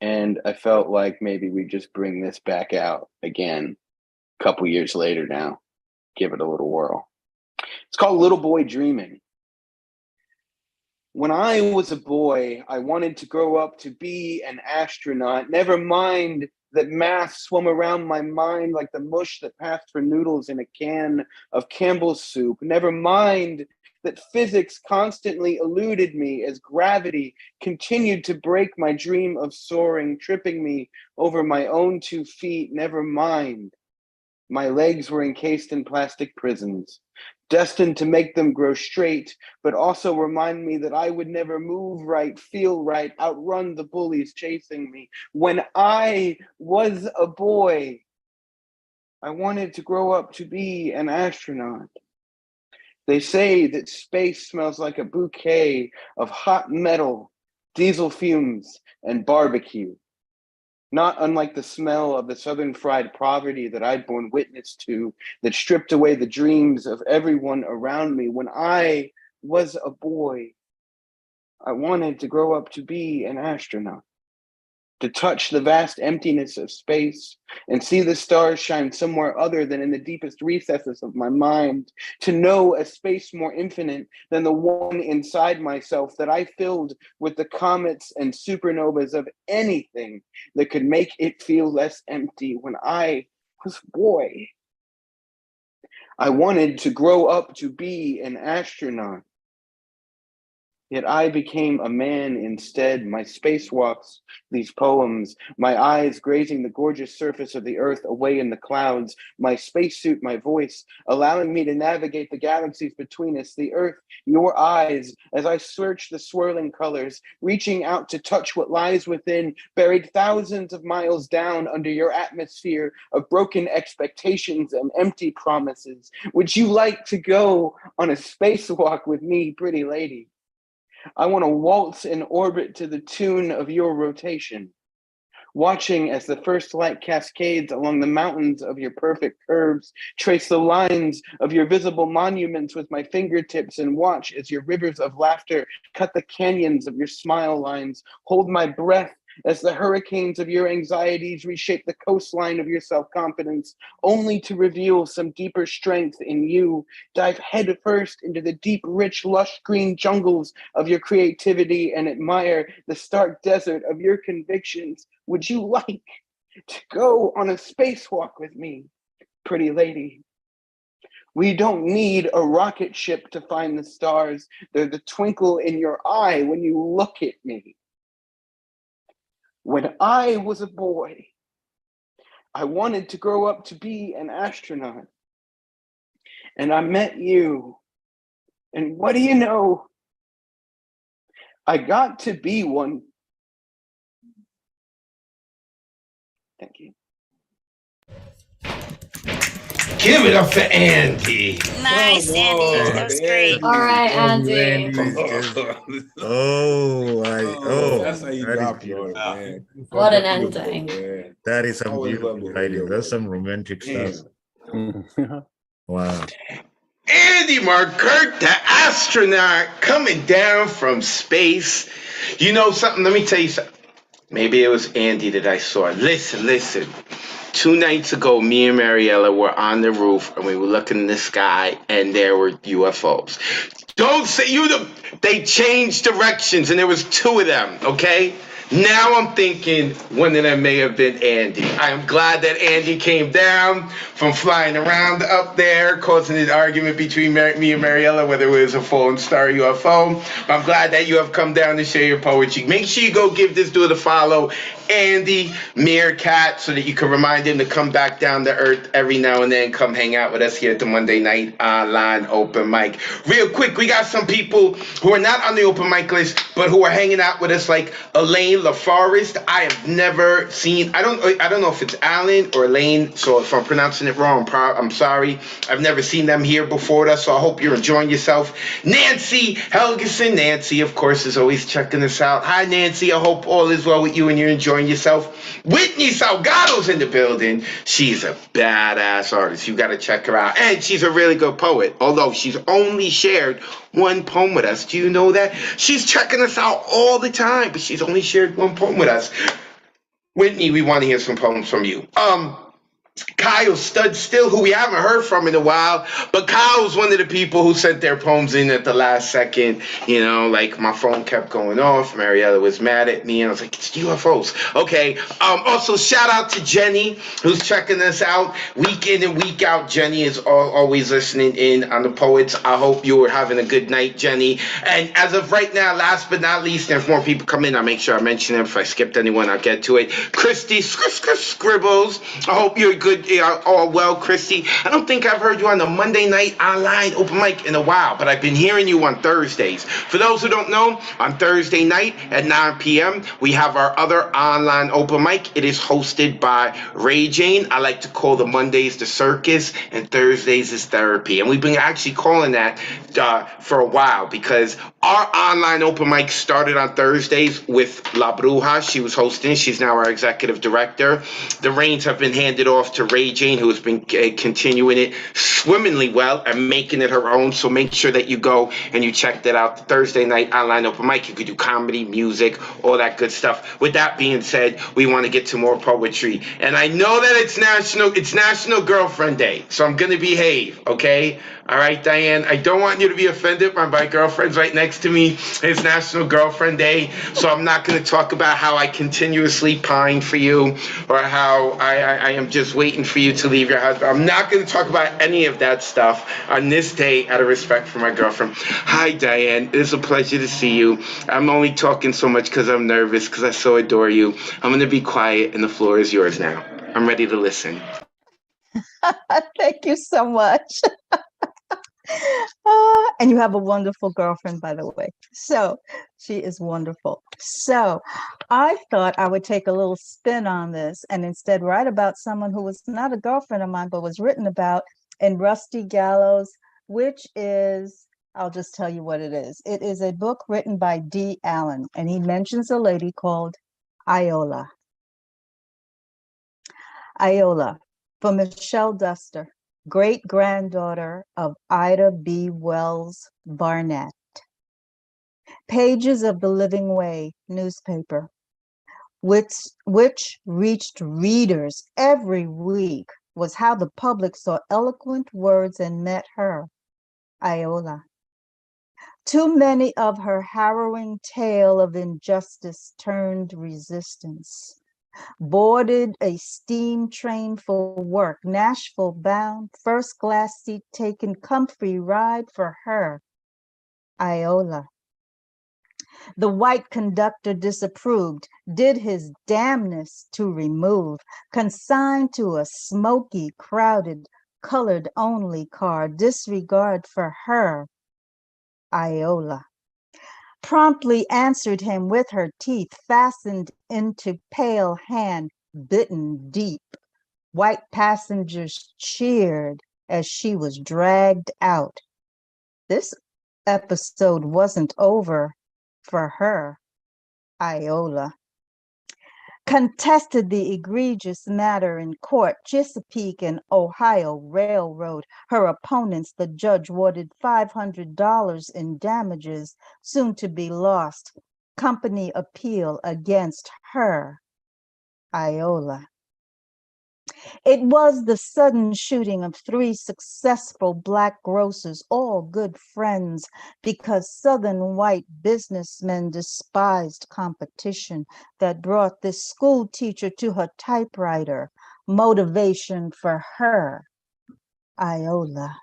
And I felt like maybe we just bring this back out again a couple years later now. Give it a little whirl. It's called Little Boy Dreaming. When I was a boy, I wanted to grow up to be an astronaut. Never mind that math swum around my mind like the mush that passed for noodles in a can of Campbell's soup. Never mind that physics constantly eluded me as gravity continued to break my dream of soaring, tripping me over my own 2 feet. Never mind. My legs were encased in plastic prisons, destined to make them grow straight, but also remind me that I would never move right, feel right, outrun the bullies chasing me. When I was a boy, I wanted to grow up to be an astronaut. They say that space smells like a bouquet of hot metal, diesel fumes, and barbecue. Not unlike the smell of the Southern fried poverty that I'd borne witness to, that stripped away the dreams of everyone around me. When I was a boy, I wanted to grow up to be an astronaut, to touch the vast emptiness of space and see the stars shine somewhere other than in the deepest recesses of my mind, to know a space more infinite than the one inside myself that I filled with the comets and supernovas of anything that could make it feel less empty. When I was a boy, I wanted to grow up to be an astronaut. Yet I became a man instead. My spacewalks, these poems, my eyes grazing the gorgeous surface of the earth away in the clouds, my spacesuit, my voice, allowing me to navigate the galaxies between us, the earth, your eyes, as I search the swirling colors, reaching out to touch what lies within, buried thousands of miles down under your atmosphere of broken expectations and empty promises. Would you like to go on a spacewalk with me, pretty lady? I want to waltz in orbit to the tune of your rotation, watching as the first light cascades along the mountains of your perfect curves, trace the lines of your visible monuments with my fingertips, and watch as your rivers of laughter cut the canyons of your smile lines, hold my breath as the hurricanes of your anxieties reshape the coastline of your self-confidence, only to reveal some deeper strength in you, dive headfirst into the deep, rich, lush green jungles of your creativity and admire the stark desert of your convictions. Would you like to go on a spacewalk with me, pretty lady? We don't need a rocket ship to find the stars. They're the twinkle in your eye when you look at me. When I was a boy, I wanted to grow up to be an astronaut. And I met you. And what do you know? I got to be one. Thank you. Give it up for Andy. Nice, Andy. That was great. All right, Andy. That's how you drop it on it, man. What an ending. Man. That is some Always love beautiful the radio, writing. That's man. some romantic stuff. Wow. Andy Markert, the astronaut coming down from space. You know something? Let me tell you something. Maybe it was Andy that I saw. Listen. 2 nights ago, me and Mariella were on the roof and we were looking in the sky and there were UFOs. Don't say they changed directions and there was 2 of them, okay? Now I'm thinking one of them may have been Andy. I am glad that Andy came down from flying around up there, causing an argument between me and Mariella, whether it was a fallen star UFO. But I'm glad that you have come down to share your poetry. Make sure you go give this dude a follow, Andy Meerkat, so that you can remind him to come back down to earth every now and then, come hang out with us here at the Monday Night Online Open Mic. Real quick, we got some people who are not on the open mic list, but who are hanging out with us, like Elaine LaForest. I have never seen, I don't know if it's Alan or Elaine, so if I'm pronouncing it wrong, I'm sorry. I've never seen them here before with us, so I hope you're enjoying yourself. Nancy Helgeson. Nancy, of course, is always checking us out. Hi, Nancy. I hope all is well with you and you're enjoying yourself. Whitney Salgado's in the building. She's a badass artist. You got to check her out. And she's a really good poet, although she's only shared one poem with us. Do you know that? She's checking us out all the time, but she's only shared one poem with us. Whitney, we want to hear some poems from you. Kyle Studstill, who we haven't heard from in a while, but Kyle's one of the people who sent their poems in at the last second. You know, like my phone kept going off. Mariella was mad at me, and I was like, it's UFOs. Okay. Also, shout out to Jenny, who's checking us out week in and week out. Jenny is always listening in on the poets. I hope you were having a good night, Jenny. And as of right now, last but not least, and if more people come in, I'll make sure I mention them. If I skipped anyone, I'll get to it. Christy Scribbles, I hope you're good, all well, Christy. I don't think I've heard you on the Monday Night Online Open Mic in a while, but I've been hearing you on Thursdays. For those who don't know, on Thursday night at 9 p.m., we have our other online open mic. It is hosted by Ray Jane. I like to call the Mondays the circus and Thursdays is therapy. And we've been actually calling that for a while because our online open mic started on Thursdays with La Bruja. She was hosting. She's now our executive director. The reins have been handed off to Ray Jane, who has been continuing it swimmingly well and making it her own. So make sure that you go and you check that out. The Thursday night online open mic. You could do comedy, music, all that good stuff. With that being said, we want to get to more poetry. And I know that it's National Girlfriend Day, so I'm going to behave, okay? All right, Diane, I don't want you to be offended. My girlfriend's right next to me. It's National Girlfriend Day, so I'm not going to talk about how I continuously pine for you or how I am just waiting for you to leave your husband. I'm not going to talk about any of that stuff on this day out of respect for my girlfriend. Hi, Diane. It's a pleasure to see you. I'm only talking so much because I'm nervous because I so adore you. I'm going to be quiet, and the floor is yours now. I'm ready to listen. Thank you so much. And you have a wonderful girlfriend, by the way. So she is wonderful. So I thought I would take a little spin on this and instead write about someone who was not a girlfriend of mine, but was written about in Rusty Gallows, which is, I'll just tell you what it is. It is a book written by D. Allen, and he mentions a lady called Iola. Iola, for Michelle Duster, great-granddaughter of Ida B. Wells Barnett. Pages of the Living Way newspaper, which reached readers every week, was how the public saw eloquent words and met her, Iola. Too many of her harrowing tale of injustice turned resistance. Boarded a steam train for work, Nashville bound, first class seat taken, comfy ride for her, Iola. The white conductor disapproved, did his damnness to remove, consigned to a smoky, crowded, colored-only car, disregard for her, Iola. Promptly answered him with her teeth fastened into pale hand, bitten deep. White passengers cheered as she was dragged out. This episode wasn't over for her, Iola. Contested the egregious matter in court, Chesapeake and Ohio Railroad. Her opponents, the judge, awarded $500 in damages, soon to be lost. Company appeal against her, Iola. It was the sudden shooting of 3 successful Black grocers, all good friends, because Southern white businessmen despised competition, that brought this school teacher to her typewriter, motivation for her, Iola.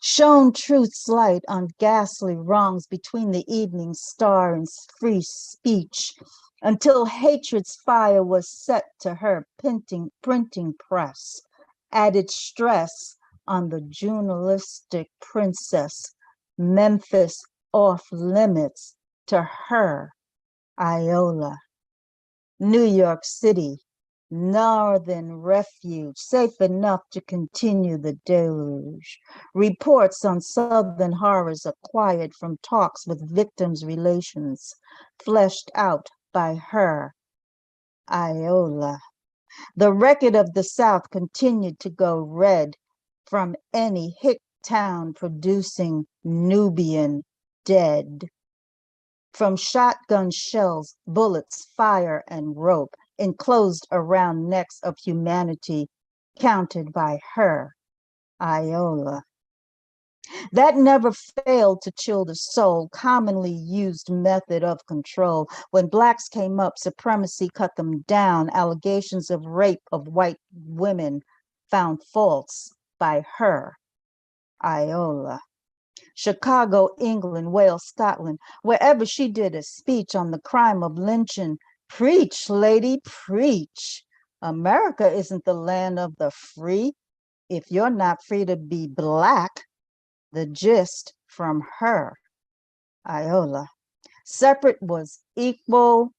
Shone truth's light on ghastly wrongs between the evening star and free speech, until hatred's fire was set to her printing press, added stress on the journalistic princess, Memphis off limits to her, Iola. New York City, northern refuge, safe enough to continue the deluge. Reports on Southern horrors acquired from talks with victims' relations, fleshed out by her, Iola. The record of the South continued to go red from any hick town producing Nubian dead. From shotgun shells, bullets, fire, and rope, enclosed around necks of humanity, counted by her, Iola. That never failed to chill the soul, commonly used method of control. When Blacks came up, supremacy cut them down. Allegations of rape of white women found false by her, Iola. Chicago, England, Wales, Scotland, wherever she did a speech on the crime of lynching. Preach, lady, preach. America isn't the land of the free if you're not free to be Black. The gist from her, Iola. Separate was equal,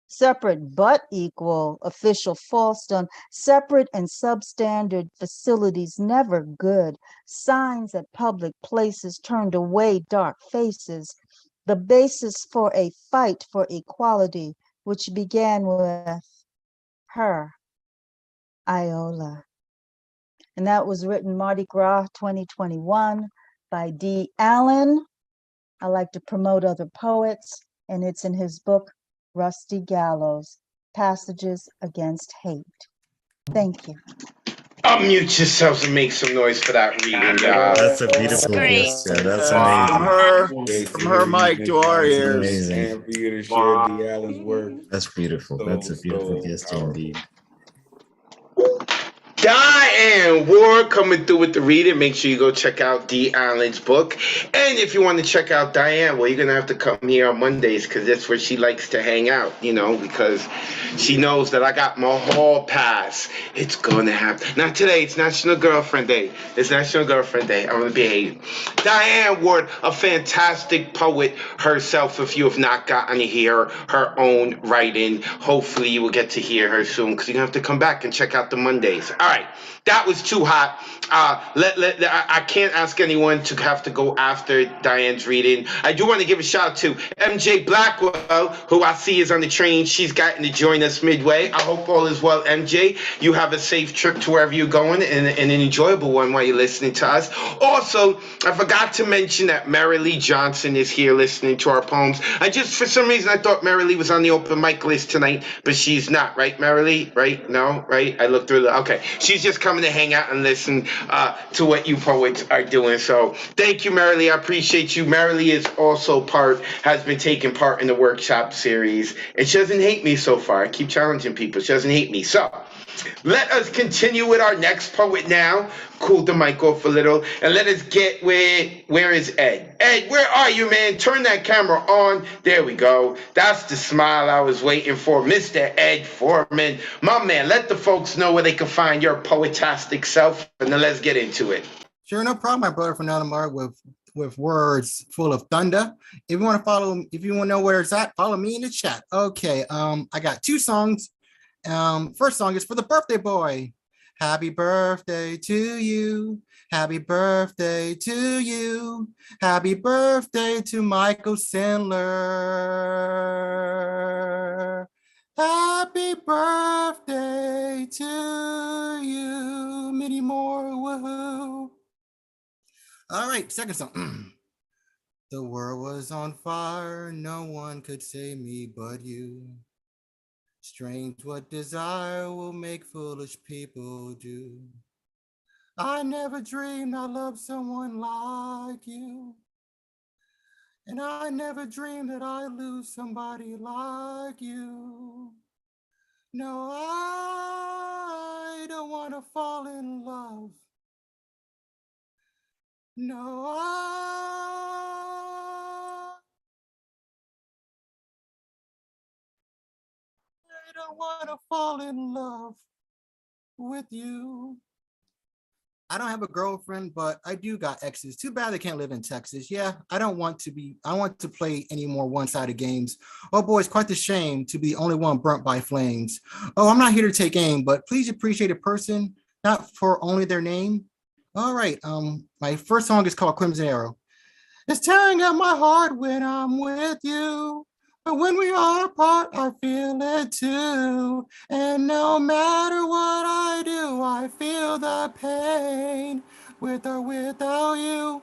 separate but equal, official falsedom, separate and substandard facilities never good, signs at public places turned away dark faces, the basis for a fight for equality, which began with her, Iola. And that was written Mardi Gras 2021 by D. Allen. I like to promote other poets, and it's in his book, Rusty Gallows, Passages Against Hate. Thank you. Unmute yourselves and make some noise for that reading, guys. That's a That's beautiful great. gesture. That's From amazing. her mic to our That's ears. amazing. And for you to share D. Allen's work. That's beautiful. That's a beautiful gesture indeed. Diane Ward coming through with the reading. Make sure you go check out D. Allen's book. And if you want to check out Diane, well, you're going to have to come here on Mondays because that's where she likes to hang out, you know, because she knows that I got my hall pass. It's going to happen. Not today. It's National Girlfriend Day. It's National Girlfriend Day. I'm going to behave. Diane Ward, a fantastic poet herself. If you have not gotten to hear her own writing, hopefully you will get to hear her soon because you're going to have to come back and check out the Mondays. All right, that was too hot. I can't ask anyone to have to go after Diane's reading. I do want to give a shout out to MJ Blackwell, who I see is on the train. She's gotten to join us midway. I hope all is well, MJ. You have a safe trip to wherever you're going and an enjoyable one while you're listening to us. Also, I forgot to mention that Mary Lee Johnson is here listening to our poems. For some reason, I thought Mary Lee was on the open mic list tonight, but she's not, right, Mary Lee? Right? No? Right? I looked through okay. She's just coming to hang out and listen to what you poets are doing. So thank you, Mary Lee. I appreciate you. Mary Lee is also has been taking part in the workshop series. And she doesn't hate me so far. I keep challenging people. She doesn't hate me. So let us continue with our next poet now. Cool the mic off a little. And let us get where is Ed? Ed, where are you, man? Turn that camera on. There we go. That's the smile I was waiting for. Mr. Ed Foreman. My man, let the folks know where they can find your poetastic self. And then let's get into it. Sure, no problem, my brother Fernando Mark with words full of thunder. If you want to know where it's at, follow me in the chat. Okay, I got 2 songs. First song is for the birthday boy. Happy birthday to you. Happy birthday to you. Happy birthday to Michael Sandler. Happy birthday to you. Many more. Woohoo. All right, second song. The world was on fire. No one could save me but you. Strange what desire will make foolish people do. I never dreamed I loved someone like you. And I never dreamed that I'd lose somebody like you. No, I don't want to fall in love. No, I don't want to fall in love with you. I don't have a girlfriend, but I do got exes. Too bad they can't live in Texas. Yeah, I want to play any more one-sided games. Oh boy, it's quite the shame to be the only one burnt by flames. Oh, I'm not here to take aim, but please appreciate a person, not for only their name. All right, my first song is called Crimson Arrow. It's tearing at my heart when I'm with you. But when we are apart, I feel it too. And no matter what I do, I feel the pain with or without you.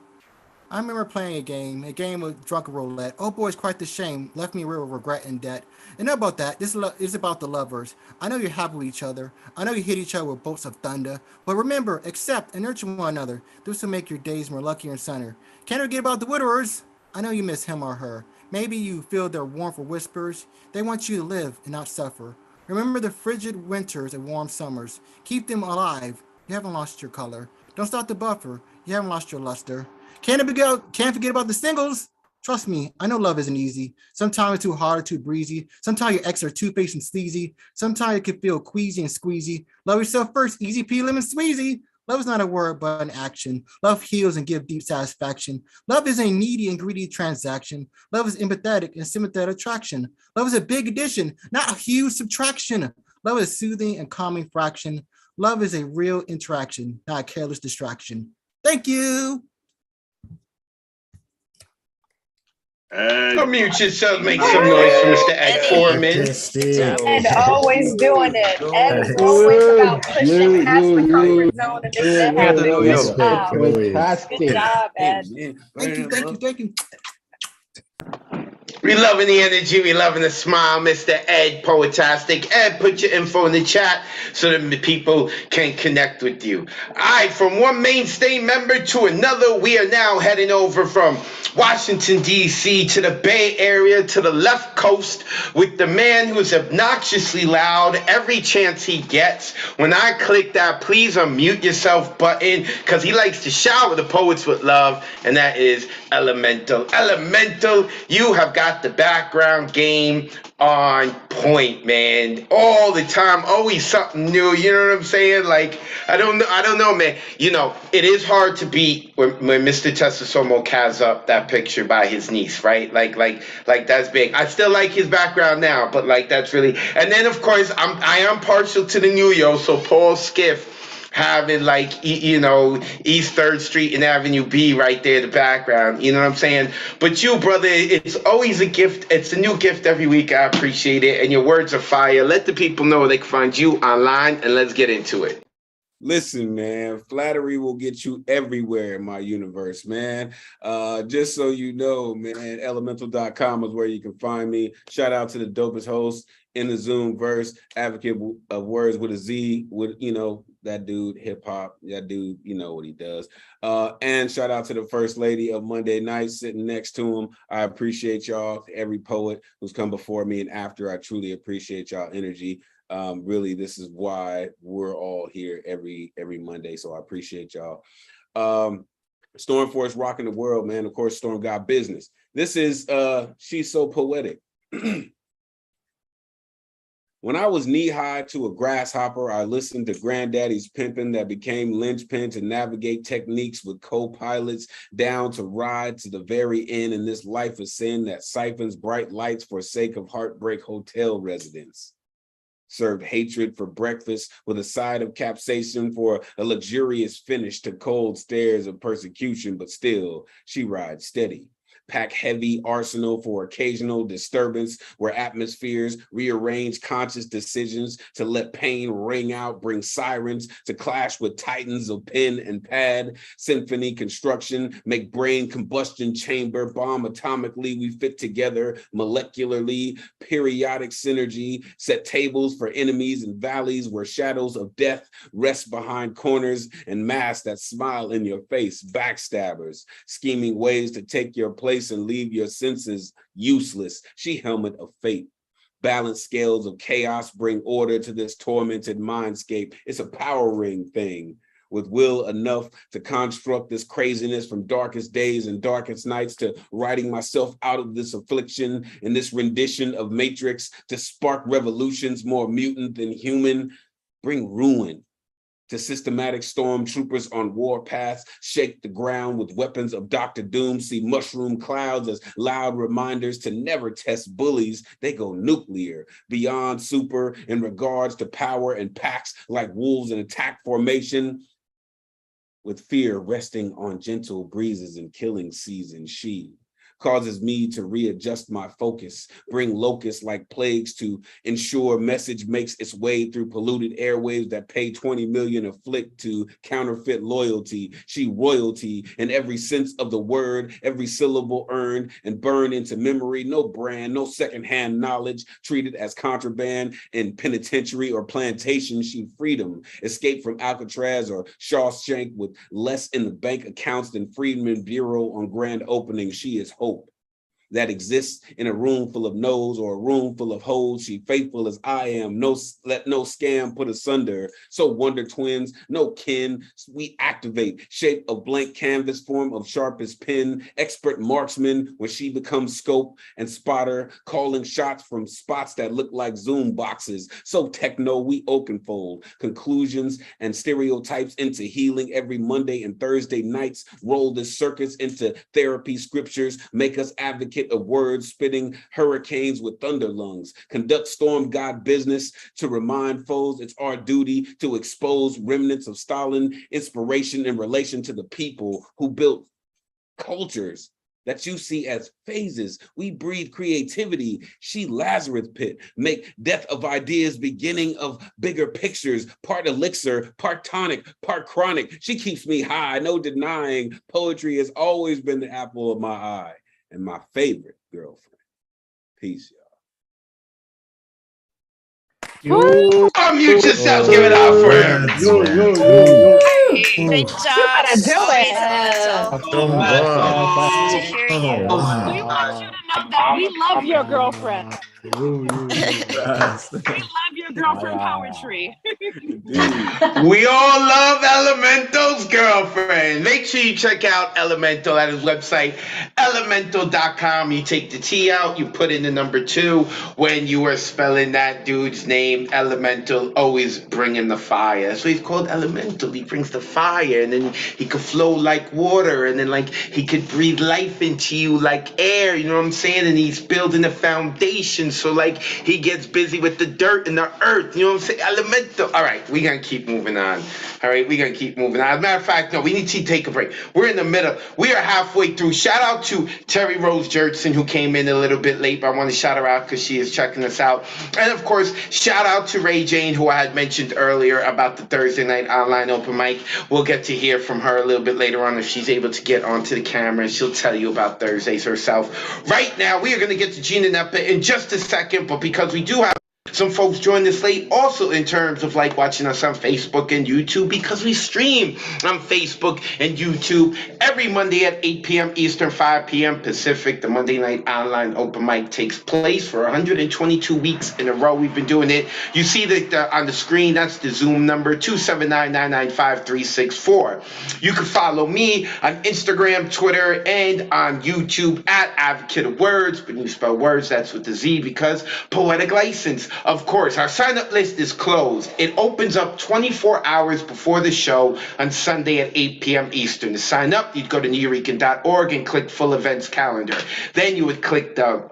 I remember playing a game of drunken roulette. Oh boy, it's quite the shame. Left me real regret and debt. And not about that. This is about the lovers. I know you're happy with each other. I know you hit each other with bolts of thunder. But remember, accept and nurture one another. This will make your days more luckier and sunnier. Can't forget about the widowers. I know you miss him or her. Maybe you feel their warmth or whispers. They want you to live and not suffer. Remember the frigid winters and warm summers. Keep them alive. You haven't lost your color. Don't start the buffer. You haven't lost your luster. Can't forget about the singles. Trust me, I know love isn't easy. Sometimes it's too hard or too breezy. Sometimes your ex are two-faced and sleazy. Sometimes it can feel queasy and squeezy. Love yourself first, easy pea lemon squeezy. Love is not a word, but an action. Love heals and gives deep satisfaction. Love is a needy and greedy transaction. Love is empathetic and sympathetic attraction. Love is a big addition, not a huge subtraction. Love is soothing and calming fraction. Love is a real interaction, not a careless distraction. Thank you. Unmute yourself, make some noise for Mr. Ed Foreman. Ed always doing it. Ed is always about pushing past the comfort zone and making it happen. Wow. Good job, Ed. Thank you. We loving the energy. We loving the smile, Mr. Ed Poetastic. Ed, put your info in the chat so that the people can connect with you. All right, from one mainstay member to another, we are now heading over from Washington, D.C. to the Bay Area to the left coast with the man who's obnoxiously loud every chance he gets. When I click that please unmute yourself button, because he likes to shower the poets with love, and that is Elemental. Elemental, you have got the background game on point, man. All the time, always something new. You know what I'm saying? Like, I don't know, man. You know, it is hard to beat when Mr. Testosomo has up that picture by his niece, right? Like that's big. I still like his background now, but like that's really. And then of course I am partial to the New Yo, so Paul Skiff having like East 3rd Street and Avenue B right there in the background, you know what I'm saying? But you, brother, it's always a gift. It's a new gift every week. I appreciate it, and your words are fire. Let the people know they can find you online, and let's get into it. Listen, man, flattery will get you everywhere in my universe, man. Just so you know, man, elemental.com is where you can find me. Shout out to the dopest host in the Zoom verse, advocate of words with a Z, with, that dude, hip hop, that dude, you know what he does. And shout out to the first lady of Monday Night sitting next to him. I appreciate y'all, every poet who's come before me and after. I truly appreciate y'all energy. Really, this is why we're all here every Monday. So I appreciate y'all. Storm Force rocking the world, man. Of course, Storm got business. This is She's So Poetic. When I was knee-high to a grasshopper, I listened to granddaddy's pimping that became linchpin to navigate techniques with co-pilots down to ride to the very end in this life of sin that siphons bright lights for sake of heartbreak hotel residents. Served hatred for breakfast with a side of capsaicin for a luxurious finish to cold stares of persecution, but still, she rides steady. pack heavy arsenal for occasional disturbance, where atmospheres rearrange conscious decisions to let pain ring out, bring sirens to clash with titans of pen and pad, symphony construction, make brain combustion chamber, bomb atomically, we fit together molecularly, periodic synergy, set tables for enemies and valleys where shadows of death rest behind corners and masks that smile in your face, backstabbers, scheming ways to take your place and leave your senses useless. She helmet of fate. Balance scales of chaos bring order to this tormented mindscape. It's a power ring thing. With will enough to construct this craziness from darkest days and darkest nights to writing myself out of this affliction in this rendition of Matrix to spark revolutions more mutant than human, bring ruin to systematic stormtroopers on warpaths, shake the ground with weapons of Dr. Doom, see mushroom clouds as loud reminders to never test bullies. They go nuclear, beyond super in regards to power and packs like wolves in attack formation, with fear resting on gentle breezes and killing season. She causes me to readjust my focus, bring locusts like plagues to ensure message makes its way through polluted airwaves that pay 20 million a flick to counterfeit loyalty. She royalty in every sense of the word, every syllable earned and burned into memory. No brand, no secondhand knowledge treated as contraband in penitentiary or plantation. She freedom, escape from Alcatraz or Shawshank with less in the bank accounts than Freedmen Bureau on grand opening. She is hope that exists in a room full of no's or a room full of hoes. She faithful as I am, no let no scam put asunder. So wonder twins, no kin, we activate, shape of blank canvas, form of sharpest pen, expert marksman when she becomes scope and spotter, calling shots from spots that look like Zoom boxes. So techno, we open fold, conclusions and stereotypes into healing every Monday and Thursday nights, roll this circus into therapy scriptures, make us advocate of words, spitting hurricanes with thunder lungs, conduct storm god business to remind foes it's our duty to expose remnants of Stalin, inspiration in relation to the people who built cultures that you see as phases. We breathe creativity. She Lazarus pit, make death of ideas, beginning of bigger pictures, part elixir, part tonic, part chronic. She keeps me high, no denying. Poetry has always been the apple of my eye and my favorite girlfriend. Peace, y'all. Unmute yourselves, give it up for him. Great job. better do Always it. Elemental. Good to hear you. We want you to know that we love your girlfriend. Yes. We love your girlfriend poetry. We all love Elemental's girlfriend. Make sure you check out Elemental at his website, elemental.com. You take the T out, you put in the number 2. When you are spelling that dude's name, Elemental, always bringing the fire. That's why he's called Elemental. He brings the fire, and then he could flow like water, and then like he could breathe life into you like air, you know what I'm saying? And he's building the foundation, so like he gets busy with the dirt and the earth, you know what I'm saying? Elemental. All right, we're gonna keep moving on. All right, we're gonna keep moving on. As a matter of fact, no, we need to take a break. We're in the middle. We are halfway through. Shout out to Terry Rose Jertson, who came in a little bit late, but I want to shout her out because she is checking us out. And of course, shout out to Ray Jane, who I had mentioned earlier about the Thursday night online open mic. We'll get to hear from her a little bit later on if she's able to get onto the camera, and she'll tell you about Thursdays herself. Right now, we are going to get to Gina Nepa in just a second, but because we do have some folks join us late also in terms of like watching us on Facebook and YouTube, because we stream on Facebook and YouTube every Monday at 8 p.m. Eastern, 5 p.m. Pacific. The Monday night online open mic takes place for 122 weeks in a row. We've been doing it. You see that on the screen, that's the Zoom number, 279-995-364. You can follow me on Instagram, Twitter, and on YouTube at Advocate of Wordz. When you spell words, that's with the Z, because poetic license. Of course, our sign-up list is closed. It opens up 24 hours before the show on Sunday at 8 p.m. Eastern. To sign up, you'd go to nuyorican.org and click full events calendar. Then you would click the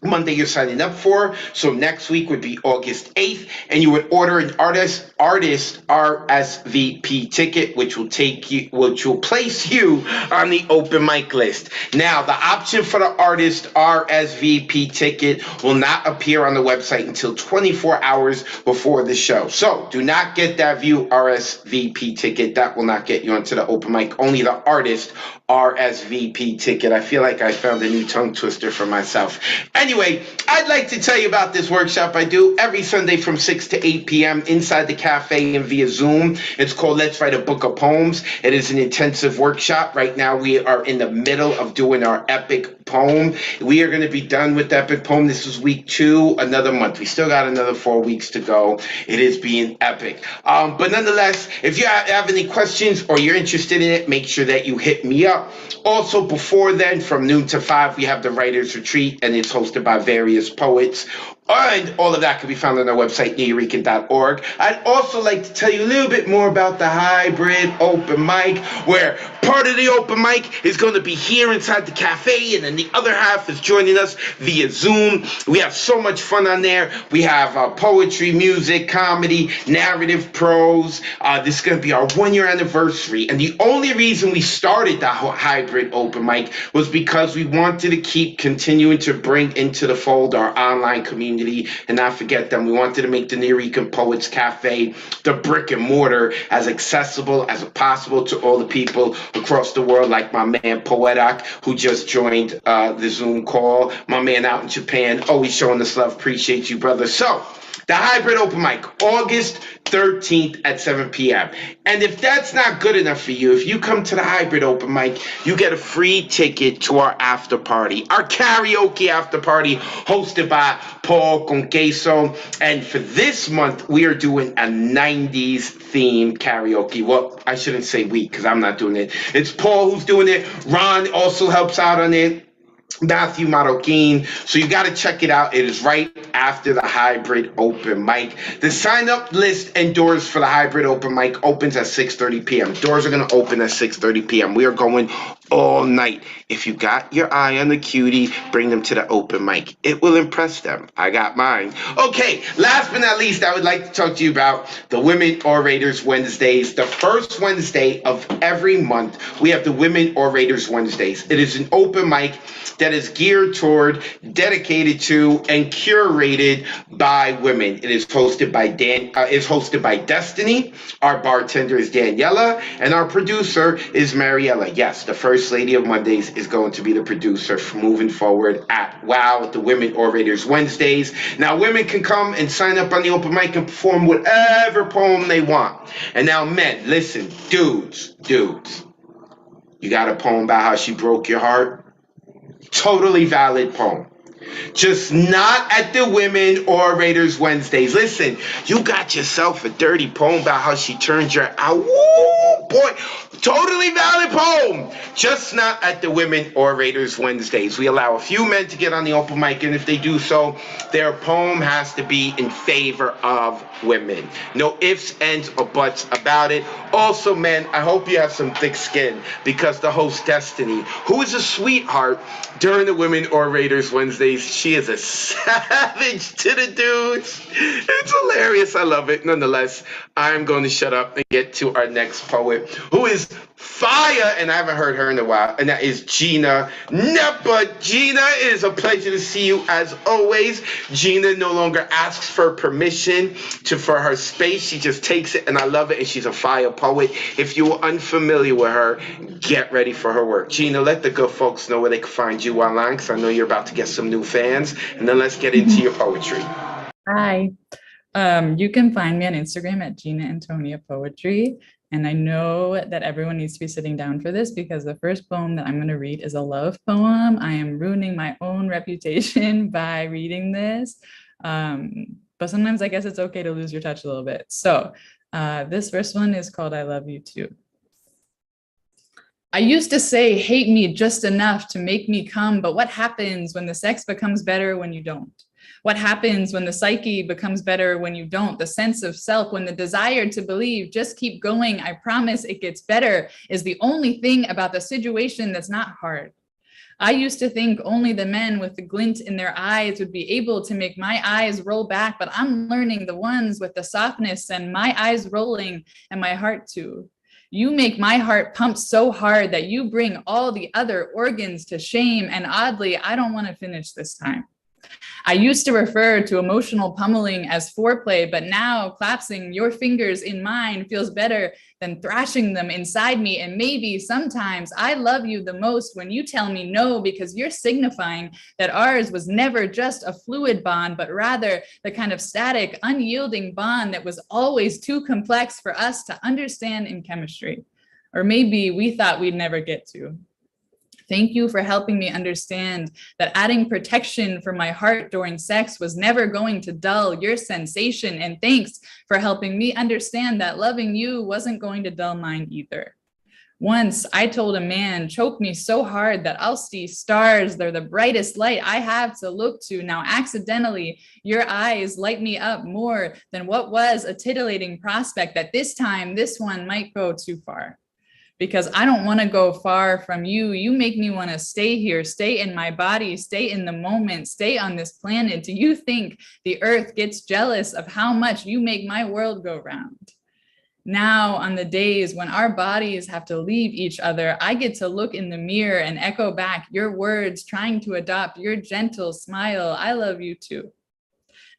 Monday you're signing up for. So next week would be August 8th, and you would order an artist RSVP ticket, which will place you on the open mic list. Now, the option for the artist RSVP ticket will not appear on the website until 24 hours before the show. So do not get that view RSVP ticket. That will not get you onto the open mic. Only the artist RSVP ticket. I feel like I found a new tongue twister for myself. Anyway, I'd like to tell you about this workshop I do every Sunday from 6 to 8 p.m. inside the cafe and via Zoom. It's called Let's Write a Book of Poems. It is an intensive workshop. Right now, we are in the middle of doing our epic poem. We are going to be done with the epic poem. This is week 2, another month. We still got another 4 weeks to go. It is being epic. But nonetheless, if you have any questions or you're interested in it, make sure that you hit me up. Also, before then, from noon to 5, we have the Writers Retreat, and it's hosted by various poets. And all of that can be found on our website, nuyorican.org. I'd also like to tell you a little bit more about the hybrid open mic, where part of the open mic is going to be here inside the cafe, and then the other half is joining us via Zoom. We have so much fun on there. We have poetry, music, comedy, narrative, prose. This is going to be our 1-year anniversary. And the only reason we started the hybrid open mic was because we wanted to keep continuing to bring into the fold our online community and not forget them. We wanted to make the Nuyorican Poets Cafe, the brick and mortar, as accessible as possible to all the people across the world, like my man Poetic, who just joined the Zoom call. My man out in Japan, always showing us love. Appreciate you, brother. So, the hybrid open mic, August 13th at 7 p.m. And if that's not good enough for you, if you come to the hybrid open mic, you get a free ticket to our after party, our karaoke after party hosted by Paul Conqueso. And for this month, we are doing a 90s themed karaoke. Well, I shouldn't say we, because I'm not doing it. It's Paul who's doing it. Ron also helps out on it. Matthew Marroquin. So you got to check it out. It is right after the hybrid open mic. The sign-up list and doors for the hybrid open mic opens at 6:30 p.m. Doors are going to open at 6:30 p.m. We are going all night. If you got your eye on the cutie, bring them to the open mic. It will impress them. I got mine. Okay, last but not least, I would like to talk to you about the Women Orators Wednesdays. The first Wednesday of every month, we have the Women Orators Wednesdays. It is an open mic that is geared toward, dedicated to, and curated by women. It is hosted by Destiny. Our bartender is Daniela, and our producer is Mariella. Yes, the First Lady of Mondays is going to be the producer moving forward at the Women Orators Wednesdays. Now, women can come and sign up on the open mic and perform whatever poem they want. And now, men, listen, dudes, you got a poem about how she broke your heart? Totally valid poem. Just not at the Women Orators Wednesdays. Listen, you got yourself a dirty poem about how she turned your out. Woo, boy, totally valid poem. Just not at the Women Orators Wednesdays. We allow a few men to get on the open mic, and if they do so, their poem has to be in favor of women. No ifs, ands, or buts about it. Also, men, I hope you have some thick skin, because the host, Destiny, who is a sweetheart during the Women Orators Wednesdays, she is a savage to the dudes. It's hilarious. I love it. Nonetheless, I'm going to shut up and get to our next poet, who is fire, and I haven't heard her in a while, and that is Gina Nepa. Gina, it is a pleasure to see you as always. Gina no longer asks for permission for her space. She just takes it, and I love it, and she's a fire poet. If you are unfamiliar with her, get ready for her work. Gina, let the good folks know where they can find you online, because I know you're about to get some new fans, and then let's get into your poetry. Hi. You can find me on Instagram at Gina Antonia Poetry. And I know that everyone needs to be sitting down for this, because the first poem that I'm going to read is a love poem. I am ruining my own reputation by reading this. But sometimes I guess it's okay to lose your touch a little bit. So this first one is called I Love You Too. I used to say, hate me just enough to make me come. But what happens when the sex becomes better when you don't? What happens when the psyche becomes better when you don't? The sense of self, when the desire to believe, just keep going, I promise it gets better, is the only thing about the situation that's not hard. I used to think only the men with the glint in their eyes would be able to make my eyes roll back, but I'm learning the ones with the softness and my eyes rolling and my heart too. You make my heart pump so hard that you bring all the other organs to shame. And oddly, I don't want to finish this time. I used to refer to emotional pummeling as foreplay, but now clasping your fingers in mine feels better than thrashing them inside me. And maybe sometimes I love you the most when you tell me no, because you're signifying that ours was never just a fluid bond, but rather the kind of static, unyielding bond that was always too complex for us to understand in chemistry. Or maybe we thought we'd never get to. Thank you for helping me understand that adding protection for my heart during sex was never going to dull your sensation. And thanks for helping me understand that loving you wasn't going to dull mine either. Once I told a man, choke me so hard that I'll see stars. They're the brightest light I have to look to. Now, accidentally, your eyes light me up more than what was a titillating prospect that this time, this one might go too far. Because I don't want to go far from you. You make me want to stay here, stay in my body, stay in the moment, stay on this planet. Do you think the earth gets jealous of how much you make my world go round? Now, on the days when our bodies have to leave each other, I get to look in the mirror and echo back your words, trying to adopt your gentle smile. I love you too.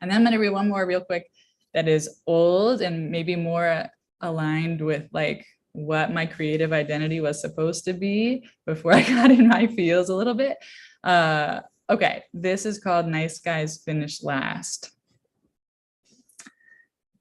And then I'm going to read one more real quick that is old and maybe more aligned with like what my creative identity was supposed to be before I got in my feels a little bit. Okay, this is called Nice Guys Finish Last.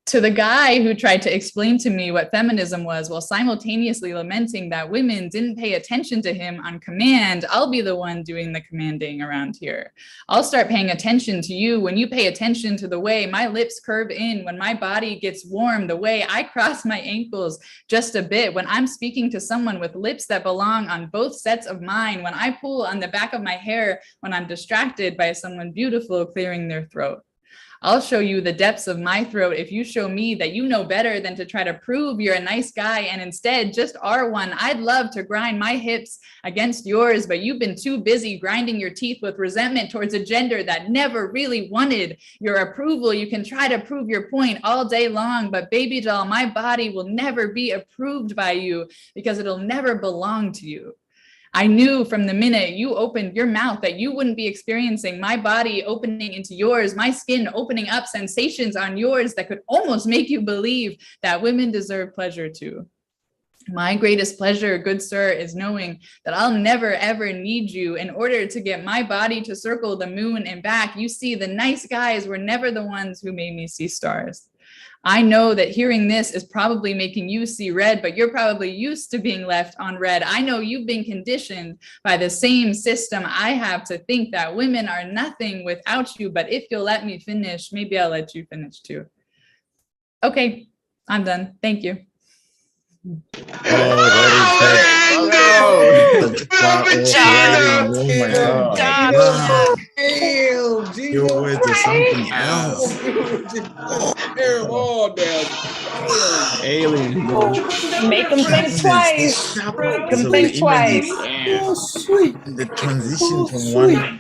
To the guy who tried to explain to me what feminism was while simultaneously lamenting that women didn't pay attention to him on command, I'll be the one doing the commanding around here. I'll start paying attention to you when you pay attention to the way my lips curve in, when my body gets warm, the way I cross my ankles just a bit, when I'm speaking to someone with lips that belong on both sets of mine, when I pull on the back of my hair, when I'm distracted by someone beautiful clearing their throat. I'll show you the depths of my throat if you show me that you know better than to try to prove you're a nice guy and instead just are one. I'd love to grind my hips against yours, but you've been too busy grinding your teeth with resentment towards a gender that never really wanted your approval. You can try to prove your point all day long, but baby doll, my body will never be approved by you because it'll never belong to you. I knew from the minute you opened your mouth that you wouldn't be experiencing my body opening into yours, my skin opening up sensations on yours that could almost make you believe that women deserve pleasure too. My greatest pleasure, good sir, is knowing that I'll never ever need you in order to get my body to circle the moon and back. You see, the nice guys were never the ones who made me see stars. I know that hearing this is probably making you see red, but you're probably used to being left on red. I know you've been conditioned by the same system I have to think that women are nothing without you, but if you'll let me finish, maybe I'll let you finish too. Okay, I'm done. Thank you. Your words are something else. Alien. Make them think twice. Make them think twice. Oh, sweet. The transition from one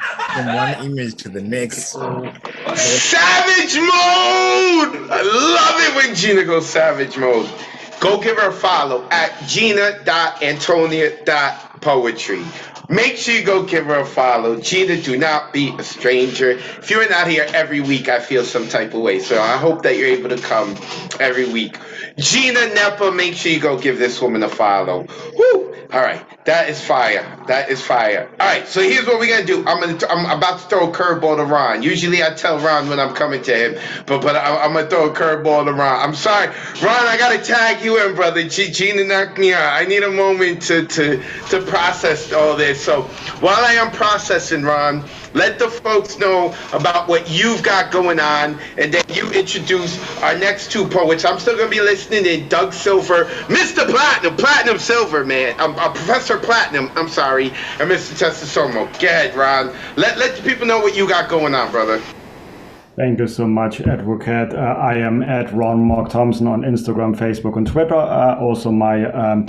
image to the next. Savage mode! I love it when Gina goes savage mode. Go give her a follow at gina.antonia.poetry. Make sure you go give her a follow. Gina, do not be a stranger. If you're not here every week, I feel some type of way. So I hope that you're able to come every week. Gina Nepa, make sure you go give this woman a follow. Woo! All right, that is fire. That is fire. All right, so here's what we're gonna do. I'm about to throw a curveball to Ron. Usually I tell Ron when I'm coming to him, but I'm gonna throw a curveball to Ron. I'm sorry, Ron. I gotta tag you in, brother. Gina knocked me out. I need a moment to process all this. So while I am processing, Ron, let the folks know about what you've got going on, and then you introduce our next two poets. I'm still gonna be listening in. Doug Silver, Mr. Platinum Silver, man. Professor Platinum, I'm sorry, and Mr. Testasomo. Go ahead, Ron. Let the people know what you got going on, brother. Thank you so much, Advocate. I am at Ron Mark Thompson on Instagram, Facebook, and Twitter. Also, my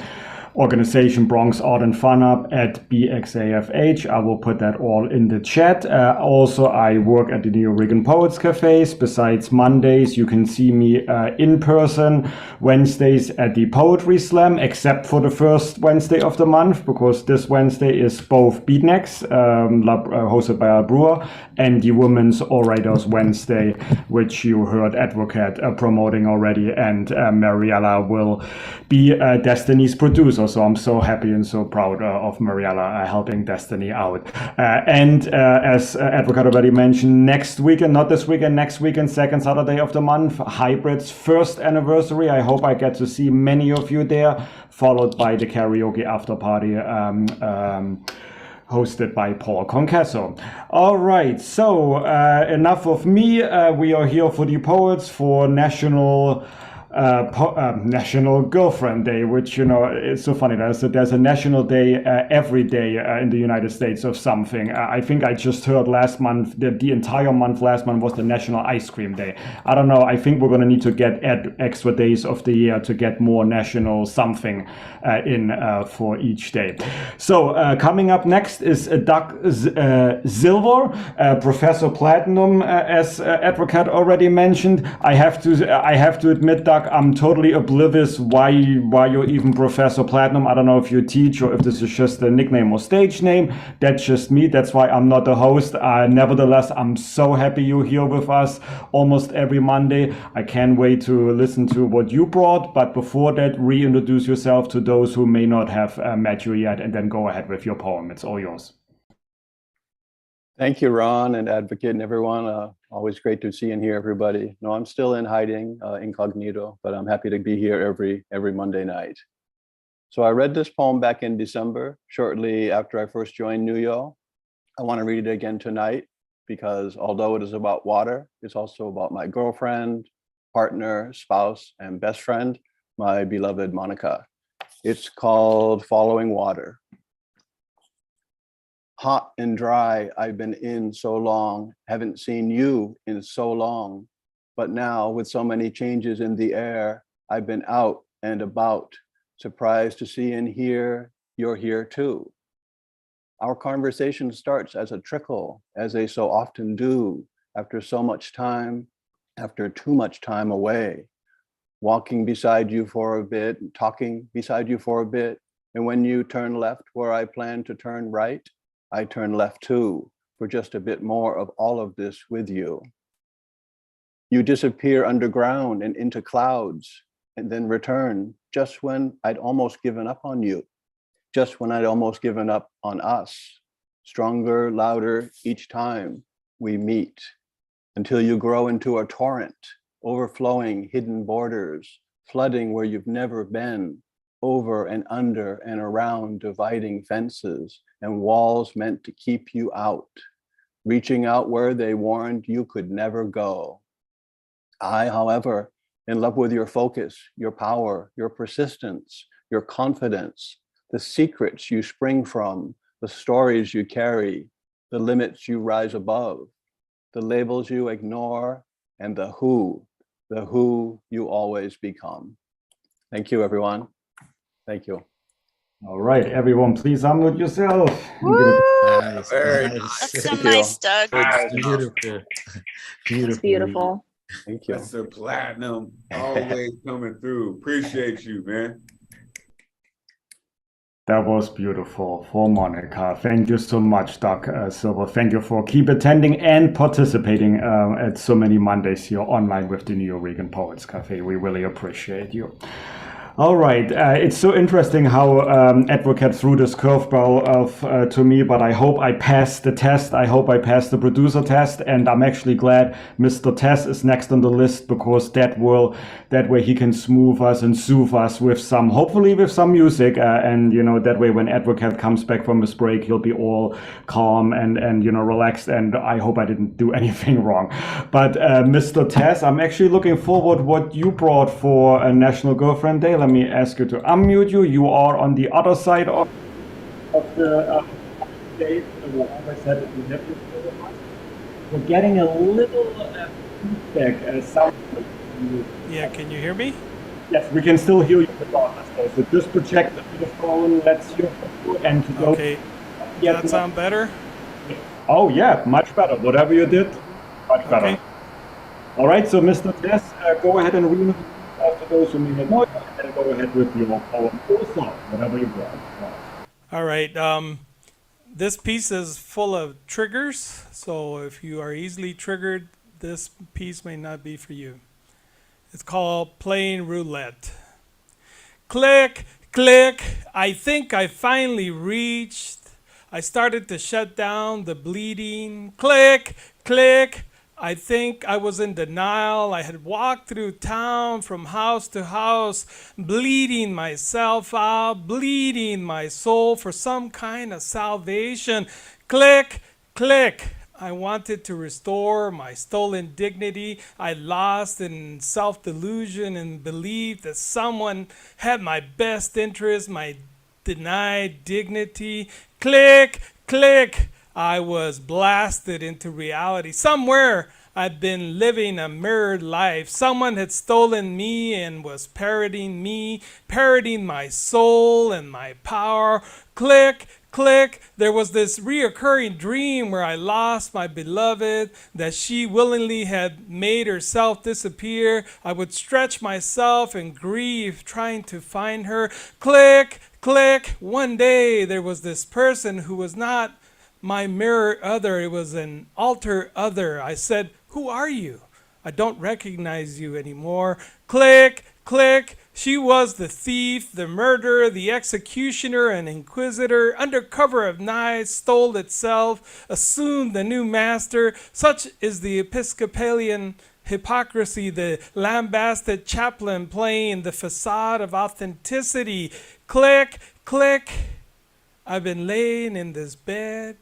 organization Bronx Art and Fun Up at BXAFH. I will put that all in the chat. Also, I work at the New Oregon Poets Cafes. Besides Mondays, you can see me in person Wednesdays at the Poetry Slam, except for the first Wednesday of the month, because this Wednesday is both Beatniks, hosted by our brewer, and the Women's Orators Wednesday, which you heard Advocate promoting already, and Mariella will be Destiny's producer. So I'm so happy and so proud of Mariella helping Destiny out. And as Advocate already mentioned, next weekend, not this weekend, next weekend, second Saturday of the month, Hybrid's first anniversary. I hope I get to see many of you there, followed by the karaoke after party hosted by Paul Concasso. All right, so enough of me. We are here for the poets for National Girlfriend Day, which, you know, it's so funny. There's a national day every day in the United States of something. I think I just heard last month that the entire month last month was the National Ice Cream Day. I don't know. I think we're going to need to get extra days of the year to get more national something in for each day. So coming up next is Doug Silver, Professor Platinum, as Advocate already mentioned. I have to admit, Doug, I'm totally oblivious why you're even Professor Platinum. I don't know if you teach or if this is just a nickname or stage name. That's just me. That's why I'm not the host. Nevertheless, I'm so happy you're here with us almost every Monday. I can't wait to listen to what you brought. But before that, reintroduce yourself to those who may not have met you yet, and then go ahead with your poem. It's all yours. Thank you, Ron and Advocate and everyone. Always great to see and hear everybody. No, I'm still in hiding, incognito, but I'm happy to be here every Monday night. So I read this poem back in December, shortly after I first joined New York. I want to read it again tonight because although it is about water, it's also about my girlfriend, partner, spouse, and best friend, my beloved Monica. It's called Following Water. Hot and dry, I've been in so long, haven't seen you in so long. But now with so many changes in the air, I've been out and about, surprised to see and hear you're here too. Our conversation starts as a trickle, as they so often do, after so much time, after too much time away. Walking beside you for a bit, talking beside you for a bit, and when you turn left where I plan to turn right, I turn left too, for just a bit more of all of this with you. You disappear underground and into clouds, and then return just when I'd almost given up on you, just when I'd almost given up on us. Stronger, louder each time we meet, until you grow into a torrent, overflowing hidden borders, flooding where you've never been, over and under and around dividing fences and walls meant to keep you out, reaching out where they warned you could never go. I, however, in love with your focus, your power, your persistence, your confidence, the secrets you spring from, the stories you carry, the limits you rise above, the labels you ignore, and the who you always become. Thank you, everyone. Thank you. All right, everyone, please unmute yourself. Nice, That's so nice, Doug. Beautiful. That's beautiful. Thank you. Mr. Platinum, always coming through. Appreciate you, man. That was beautiful for Monica. Thank you so much, Doug Silver. Thank you for keep attending and participating at so many Mondays here online with the New Oregon Poets Cafe. We really appreciate you. All right, it's so interesting how Advocate threw this curveball to me, but I hope I passed the test. I hope I passed the producer test, and I'm actually glad Mr. Tess is next on the list, because that way he can smooth us and soothe us with hopefully with some music, and you know, that way when Advocate comes back from his break, he'll be all calm and you know, relaxed, and I hope I didn't do anything wrong. But Mr. Tess, I'm actually looking forward what you brought for a National Girlfriend Day. Let me ask you to unmute you. You are on the other side of the stage. We're getting a little feedback. Yeah, can you hear me? Yes, we can still hear you regardless. So just project to the phone, let's hear from you, and to go. Okay. Does that sound better? Oh yeah, much better. Whatever you did, much better. Okay. All right, so Mr. Tess, go ahead and read after those who may not know, and go ahead with your poem or song, whatever you want. All right. This piece is full of triggers, so if you are easily triggered, this piece may not be for you. It's called Playing Roulette. Click, click, I think I finally reached. I started to shut down the bleeding. Click, click, I think I was in denial. I had walked through town from house to house, bleeding myself out, bleeding my soul for some kind of salvation. Click, click. I wanted to restore my stolen dignity. I lost in self-delusion and belief that someone had my best interest, my denied dignity. Click, click. I was blasted into reality. Somewhere I'd been living a mirrored life. Someone had stolen me and was parodying me, parodying my soul and my power. Click, click. There was this reoccurring dream where I lost my beloved, that she willingly had made herself disappear. I would stretch myself in grief trying to find her. Click, click. One day there was this person who was not my mirror other. It was an alter other. I said, "Who are you? I don't recognize you anymore." Click, click. She was the thief, the murderer, the executioner, and inquisitor. Under cover of night, stole itself, assumed the new master. Such is the Episcopalian hypocrisy, the lambasted chaplain playing the facade of authenticity. Click, click. I've been laying in this bed,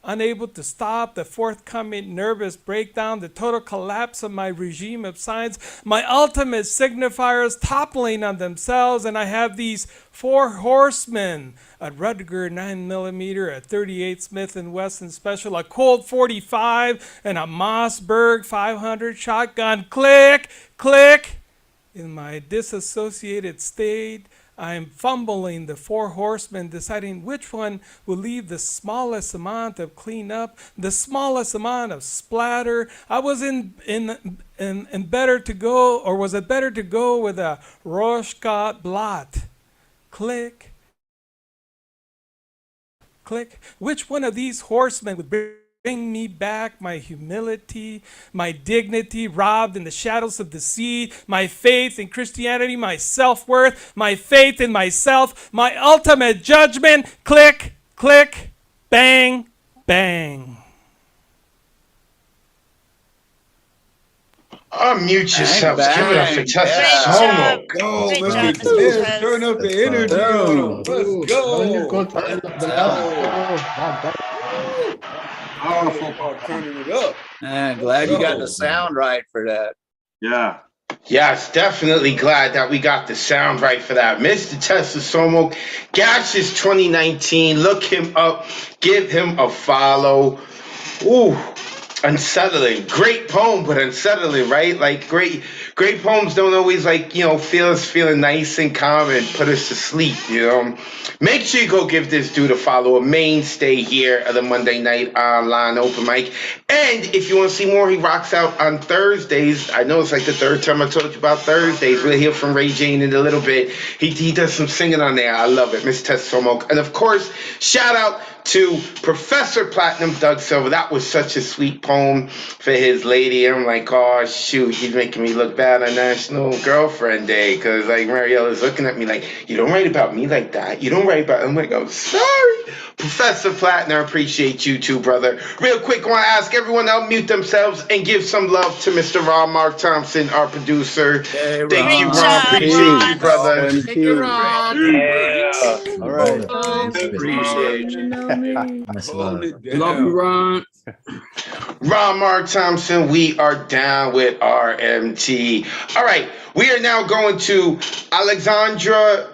unable to stop the forthcoming nervous breakdown, the total collapse of my regime of science, my ultimate signifiers toppling on themselves, and I have these 4 horsemen, a Rudger 9mm, a 38 Smith & Wesson Special, a Colt 45, and a Mossberg 500 shotgun. Click, click. In my disassociated state, I'm fumbling the 4 horsemen, deciding which one will leave the smallest amount of cleanup, the smallest amount of splatter. I was in better to go, or was it better to go with a Rochecott blot? Click, click. Which one of these horsemen would bring me back my humility, my dignity, robbed in the shadows of deceit, my faith in Christianity, my self-worth, my faith in myself, my ultimate judgment? Click, click, bang, bang. Unmute yourselves. Give it up for Tessa Somo. Go, Mr. Tess. Turn up the energy on them. Let's go. Powerful about turning it up. Glad you got the sound right for that. Yeah. Yes, definitely glad that we got the sound right for that. Mr. Tessa Somo, Gaseous 2019. Look him up. Give him a follow. Ooh, unsettling. Great poem, but unsettling, right? Like great poems don't always feel us feeling nice and calm and put us to sleep, Make sure you go give this dude a follow, a mainstay here at the Monday Night Online Open Mic. And if you want to see more, he rocks out on Thursdays. I know it's like the 3rd time I told you about Thursdays. We'll hear from Ray Jane in a little bit. He does some singing on there. I love it. Mr. Tessa Somo. And of course, shout out to Professor Platinum Doug Silver. That was such a sweet poem for his lady. I'm like, oh shoot, he's making me look bad on National Girlfriend Day, because like Mariella's looking at me like, you don't write about me like that. You don't write about. I'm like, I'm sorry, Professor Platinum. I appreciate you too, brother. Real quick, I want to ask everyone to unmute themselves and give some love to Mr. Ron Mark Thompson, our producer. Hey, Thank you, Ron. Ron. Appreciate you, brother. Thank you. All right. Appreciate you. Hold it down. Love you, Ron. Ron Mark Thompson, we are down with RMT. All right, we are now going to Alexandra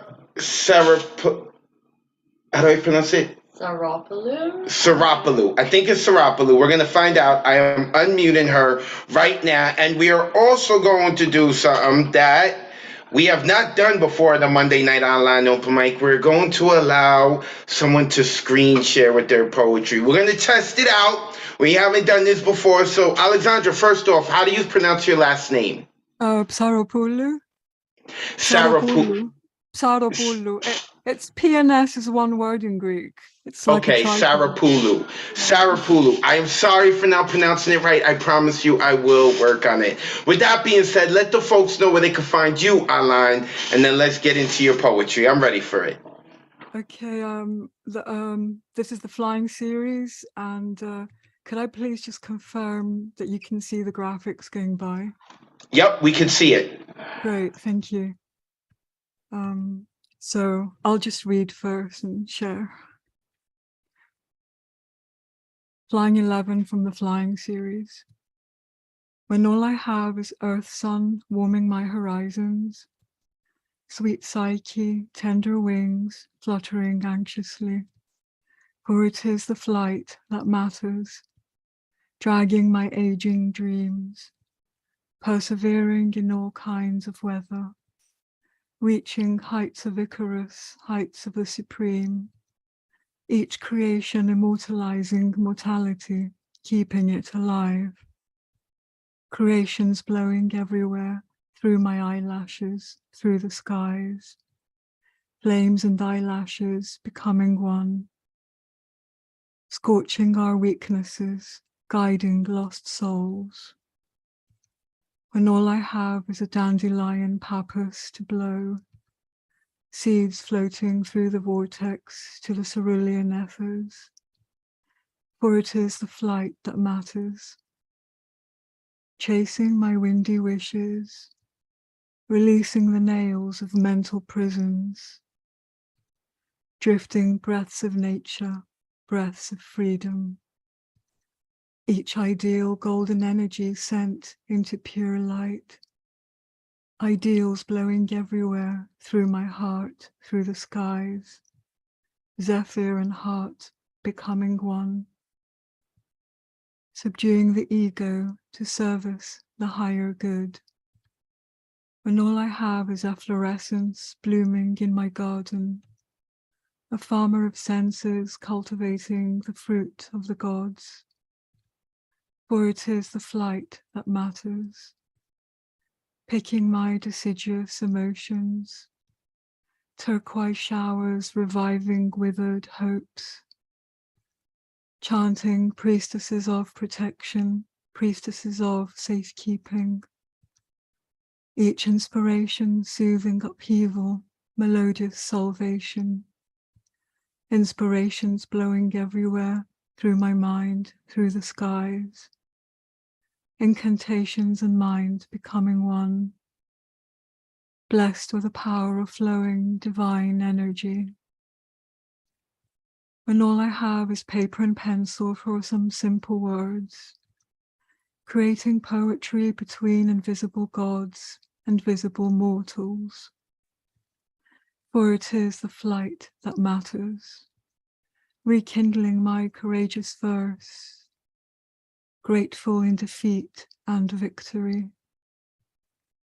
how do I pronounce it? Sarapalu. I think it's Sarapalu. We're going to find out. I am unmuting her right now. And we are also going to do something that we have not done before the Monday Night Online Open Mic. We're going to allow someone to screen share with their poetry. We're going to test it out. We haven't done this before. So, Alexandra, first off, how do you pronounce your last name? Psaropoulou. Sarapoulou. Psaropoulou. It's PNS is one word in Greek. It's like Okay, Sarapoulou. Sarapoulou. I am sorry for not pronouncing it right. I promise you I will work on it. With that being said, let the folks know where they can find you online, and then let's get into your poetry. I'm ready for it. Okay, this is the flying series, and could I please just confirm that you can see the graphics going by? Yep, we can see it. Great, thank you. So I'll just read first and share. Flying 11 from the flying series. When all I have is earth sun warming my horizons, sweet Psyche, tender wings fluttering anxiously, for it is the flight that matters, dragging my aging dreams, persevering in all kinds of weather, reaching heights of Icarus, heights of the supreme, each creation immortalizing mortality, keeping it alive. Creations blowing everywhere, through my eyelashes, through the skies. Flames and eyelashes becoming one. Scorching our weaknesses, guiding lost souls. When all I have is a dandelion pappus to blow, seeds floating through the vortex to the cerulean ethers. For it is the flight that matters. Chasing my windy wishes, releasing the nails of mental prisons, drifting breaths of nature, breaths of freedom. Each ideal golden energy sent into pure light. Ideals blowing everywhere, through my heart, through the skies. Zephyr and heart becoming one. Subduing the ego to service the higher good. When all I have is efflorescence blooming in my garden, a farmer of senses cultivating the fruit of the gods. For it is the flight that matters, picking my deciduous emotions, turquoise showers reviving withered hopes, chanting priestesses of protection, priestesses of safekeeping. Each inspiration soothing upheaval, melodious salvation. Inspirations blowing everywhere, through my mind, through the skies. Incantations and mind becoming one. Blessed with the power of flowing divine energy. When all I have is paper and pencil for some simple words, creating poetry between invisible gods and visible mortals. For it is the flight that matters, rekindling my courageous verse, grateful in defeat and victory,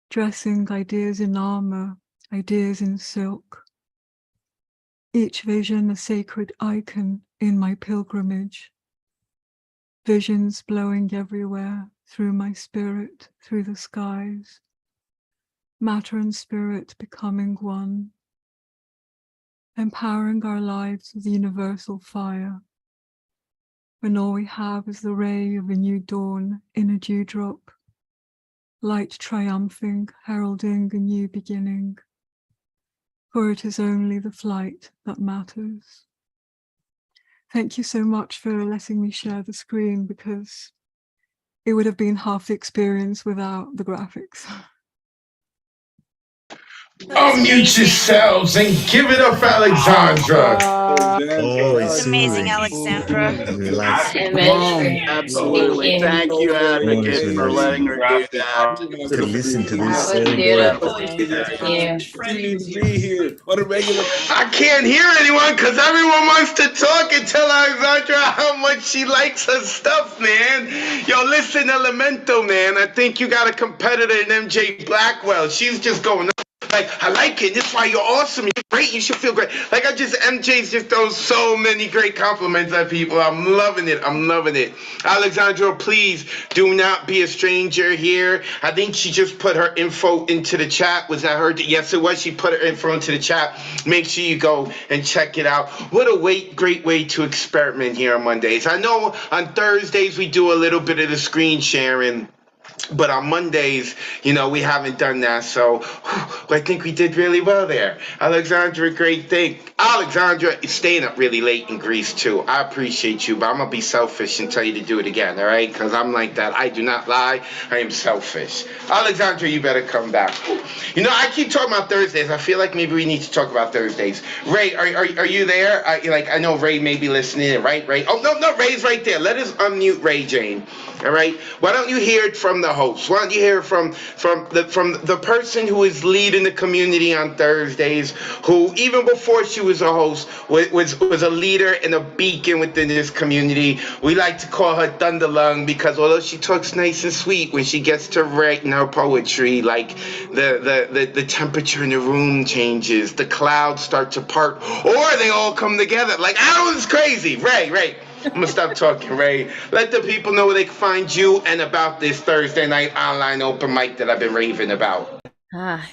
dressing ideas in armor, ideas in silk, each vision a sacred icon in my pilgrimage. Visions blowing everywhere, through my spirit, through the skies. Matter and spirit becoming one. Empowering our lives with universal fire. When all we have is the ray of a new dawn in a dewdrop. Light triumphing, heralding a new beginning. For it is only the flight that matters. Thank you so much for letting me share the screen, because it would have been half the experience without the graphics. Unmute yourselves and give it up for Alexandra. Oh, It's it's amazing, soothing. Alexandra. Relax. Absolutely. Thank you, Oh, it's Advocate, for letting relaxing. her do that. To listen to this That was so good. beautiful. Thank You need to be here on a regular. I can't hear anyone because everyone wants to talk and tell Alexandra how much she likes her stuff, man. Yo, listen, Elemento, man. I think you got a competitor in MJ Blackwell. She's just going like, I like it. This is why you're awesome. You're great. You should feel great. Like MJ's just throws so many great compliments at people. I'm loving it. I'm loving it. Alexandra, please do not be a stranger here. I think she just put her info into the chat. Was that her? Yes, it was. She put her info into the chat. Make sure you go and check it out. What a great way to experiment here on Mondays. I know on Thursdays we do a little bit of the screen sharing, but on Mondays, we haven't done that. So I think we did really well there. Alexandra, great thing. Alexandra is staying up really late in Greece too. I appreciate you, but I'm going to be selfish and tell you to do it again, all right? Because I'm like that. I do not lie. I am selfish. Alexandra, you better come back. I keep talking about Thursdays. I feel like maybe we need to talk about Thursdays. Ray, are you there? I know Ray may be listening, right? Ray? Oh, no, Ray's right there. Let us unmute Ray Jane, all right? Why don't you hear it from the host? Why don't you hear from the person who is leading the community on Thursdays, who even before she was a host was a leader and a beacon within this community. We like to call her Thunderlung because although she talks nice and sweet, when she gets to writing her poetry, like the temperature in the room changes, the clouds start to part, or they all come together. Like, Alan's crazy. Ray. I'm gonna stop talking, Ray. Let the people know where they can find you and about this Thursday night online open mic that I've been raving about.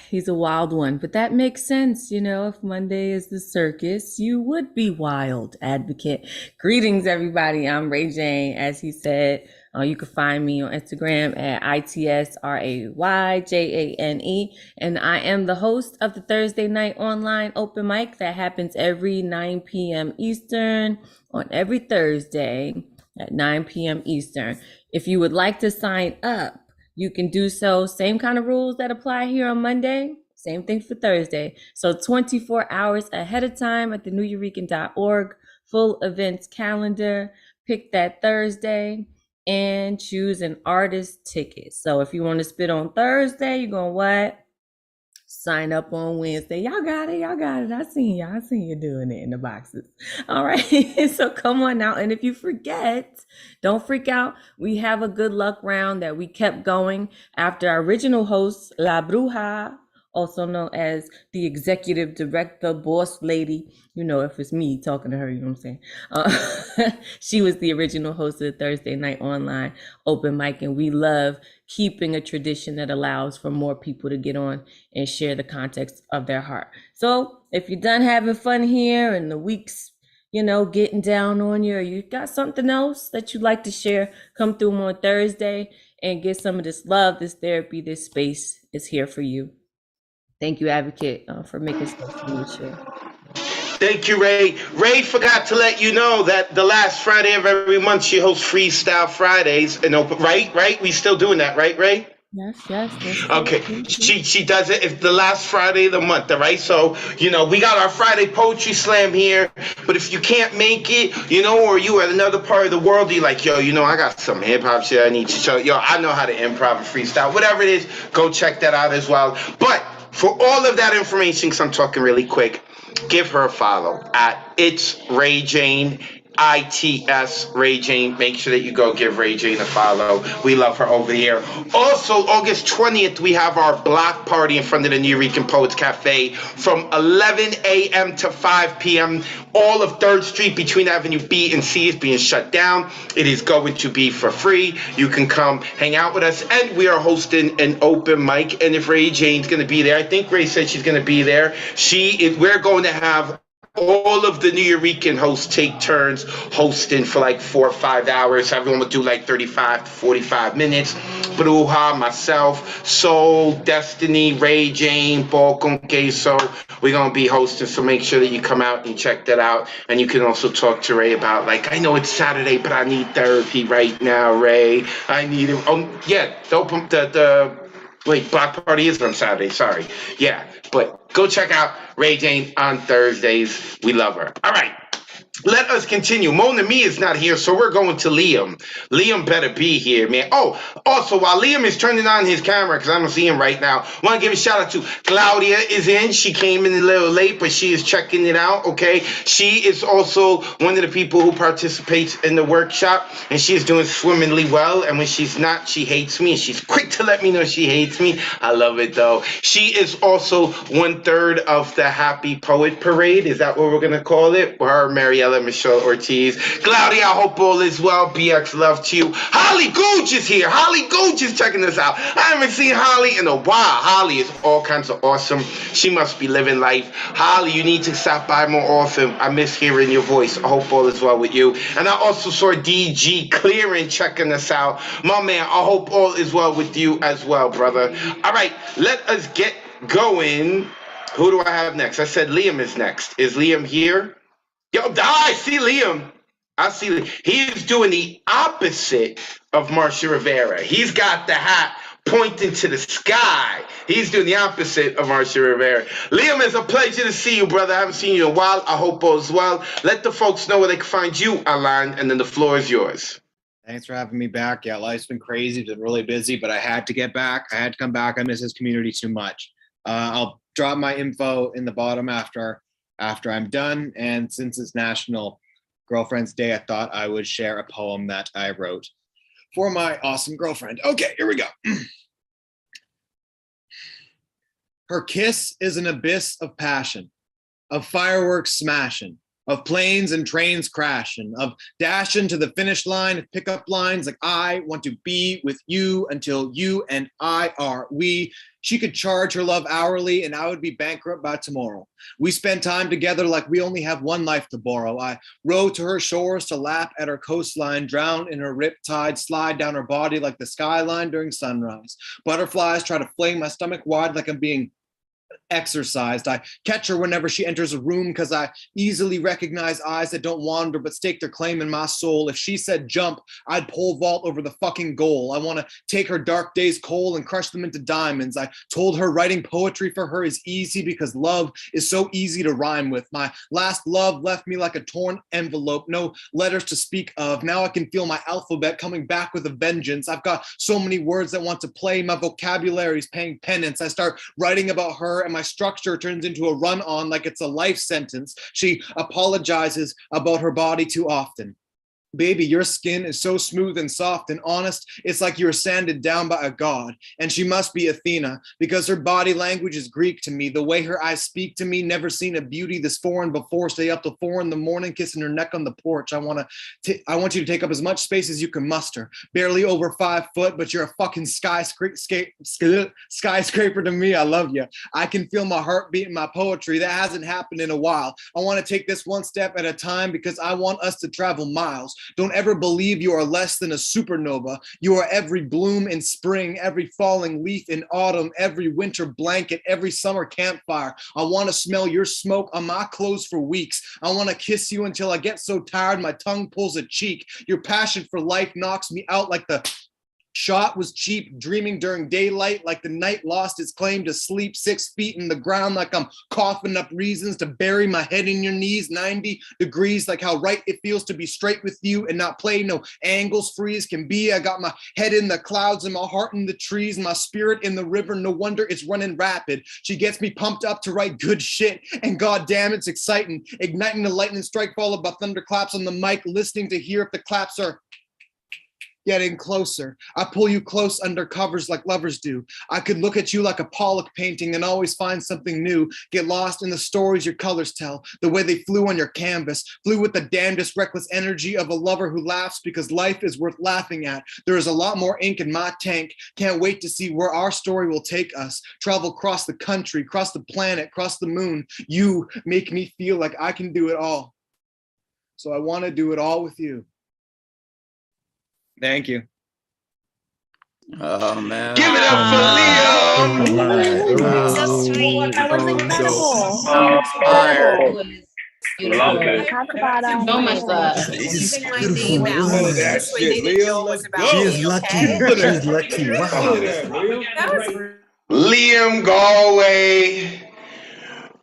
He's a wild one, but that makes sense. If Monday is the circus, you would be wild, advocate. Greetings, everybody. I'm Ray Jane, as he said. You can find me on Instagram at ITSRAYJANE, and I am the host of the Thursday night online open mic that happens every 9 p.m. Eastern on every Thursday at 9 p.m. Eastern. If you would like to sign up, you can do so. Same kind of rules that apply here on Monday. Same thing for Thursday. So 24 hours ahead of time at theneweurekan.org, full events calendar, pick that Thursday and choose an artist ticket. So if you want to spit on Thursday, you're going to what? Sign up on Wednesday. Y'all got it. I seen you doing it in the boxes. All right. So come on out. And if you forget, don't freak out. We have a good luck round that we kept going after our original host, La Bruja, also known as the executive director, boss lady. If it's me talking to her, you know what I'm saying? She was the original host of the Thursday night online open mic, and we love keeping a tradition that allows for more people to get on and share the context of their heart. So if you're done having fun here and the week's, getting down on you, or you got something else that you'd like to share, come through on Thursday and get some of this love, this therapy, this space is here for you. Thank you, Advocate, for making space for me to share. Thank you, Ray. Ray forgot to let you know that the last Friday of every month she hosts Freestyle Fridays and open. Right? We still doing that, right, Ray? Yes. Okay. She does it. It's the last Friday of the month, all right? So, we got our Friday Poetry Slam here. But if you can't make it, or you at another part of the world, you're like, I got some hip hop shit I need to show. I know how to improv and freestyle. Whatever it is, go check that out as well. But for all of that information, because I'm talking really quick, give her a follow at It's Ray Jane, ITS Ray Jane. Make sure that you go give Ray Jane a follow. We love her over here. Also, August 20th, we have our block party in front of the Nuyorican Poets Cafe from 11 a.m. to 5 p.m. All of 3rd Street between Avenue B and C is being shut down. It is going to be for free. You can come hang out with us. And we are hosting an open mic. And if Ray Jane's going to be there, I think Ray said she's going to be there. We're going to have all of the Nuyorican hosts take turns hosting for like 4 or 5 hours. Everyone will do like 35 to 45 minutes. Bruja, myself, Soul, Destiny, Ray Jane, Paul Con Queso. We're going to be hosting, so make sure that you come out and check that out. And you can also talk to Ray about, like, I know it's Saturday, but I need therapy right now, Ray. I need it. Oh, yeah, block party is on Saturday, sorry. Yeah, but go check out Ray Jane on Thursdays. We love her. All right. let us continue. Mona Me is not here, so we're going to Liam. Liam better be here, man. Oh, also, while Liam is turning on his camera, because I don't see him right now, want to give a shout out to Claudia is in. She came in a little late, but she is checking it out, okay? She is also one of the people who participates in the workshop, and she is doing swimmingly well. And when she's not, she hates me, and she's quick to let me know she hates me. I love it, though. She is also 1/3 of the Happy Poet Parade. Is that what we're going to call it? Her, Mariella Michelle Ortiz. Claudia, I hope all is well. BX, love to you. Holly Gooch is here. Holly Gooch is checking us out. I haven't seen Holly in a while. Holly is all kinds of awesome. She must be living life. Holly, you need to stop by more often. I miss hearing your voice. I hope all is well with you. And I also saw DG Clearing checking us out. My man, I hope all is well with you as well, brother. All right, let us get going. Who do I have next? I said Liam is next. Is Liam here? Yo, I see Liam. I see Liam. He is doing the opposite of Marcia Rivera. He's got the hat pointing to the sky. He's doing the opposite of Marcia Rivera. Liam, it's a pleasure to see you, brother. I haven't seen you in a while. I hope all is well. Let the folks know where they can find you online, and then the floor is yours. Thanks for having me back. Yeah, life's been crazy, been really busy, but I had to get back. I had to come back. I miss this community too much. I'll drop my info in the bottom after I'm done. And since it's National Girlfriend's Day, I thought I would share a poem that I wrote for my awesome girlfriend. Okay, here we go. Her kiss is an abyss of passion, of fireworks smashing, of planes and trains crashing, of dashing to the finish line of pickup lines like I want to be with you until you and I are we. She could charge her love hourly and I would be bankrupt by tomorrow. We spend time together like we only have one life to borrow. I row to her shores to lap at her coastline, drown in her riptide, slide down her body like the skyline during sunrise. Butterflies try to fling my stomach wide like I'm being exercised. I catch her whenever she enters a room because I easily recognize eyes that don't wander but stake their claim in my soul. If she said jump, I'd pole vault over the fucking goal. I want to take her dark days coal and crush them into diamonds. I told her writing poetry for her is easy because love is so easy to rhyme with. My last love left me like a torn envelope, no letters to speak of. Now I can feel my alphabet coming back with a vengeance. I've got so many words that want to play. My vocabulary's paying penance. I start writing about her and my structure turns into a run-on like it's a life sentence. She apologizes about her body too often. Baby, your skin is so smooth and soft and honest, it's like you were sanded down by a god. And she must be Athena, because her body language is Greek to me. The way her eyes speak to me, never seen a beauty this foreign before. Stay up till 4 in the morning, kissing her neck on the porch. I want you to take up as much space as you can muster. Barely over 5 foot, but you're a fucking skyscraper to me. I love you. I can feel my heartbeat in my poetry. That hasn't happened in a while. I want to take this one step at a time because I want us to travel miles. Don't ever believe you are less than a supernova. You are every bloom in spring, every falling leaf in autumn, every winter blanket, every summer campfire. I want to smell your smoke on my clothes for weeks. I want to kiss you until I get so tired my tongue pulls a cheek. Your passion for life knocks me out like the shot was cheap, dreaming during daylight like the night lost its claim to sleep. 6 feet in the ground like I'm coughing up reasons to bury my head in your knees. 90 degrees like how right it feels to be straight with you and not play no angles free as can be. I got my head in the clouds and my heart in the trees, my spirit in the river. No wonder it's running rapid. She gets me pumped up to write good shit, and goddamn, it's exciting. Igniting the lightning strike followed by thunderclaps on the mic, listening to hear if the claps are getting closer. I pull you close under covers like lovers do. I could look at you like a Pollock painting and always find something new. Get lost in the stories your colors tell, the way they flew on your canvas, flew with the damnedest reckless energy of a lover who laughs because life is worth laughing at. There is a lot more ink in my tank. Can't wait to see where our story will take us. Travel across the country, across the planet, across the moon. You make me feel like I can do it all. So I want to do it all with you. Thank you. Oh man. Give it up for Leo. So sweet. That was incredible. Love it. Talk about So much love. It's Oh, beautiful. that shit, Leo. Let's go. She is lucky. She is lucky. Wow. Liam Galway.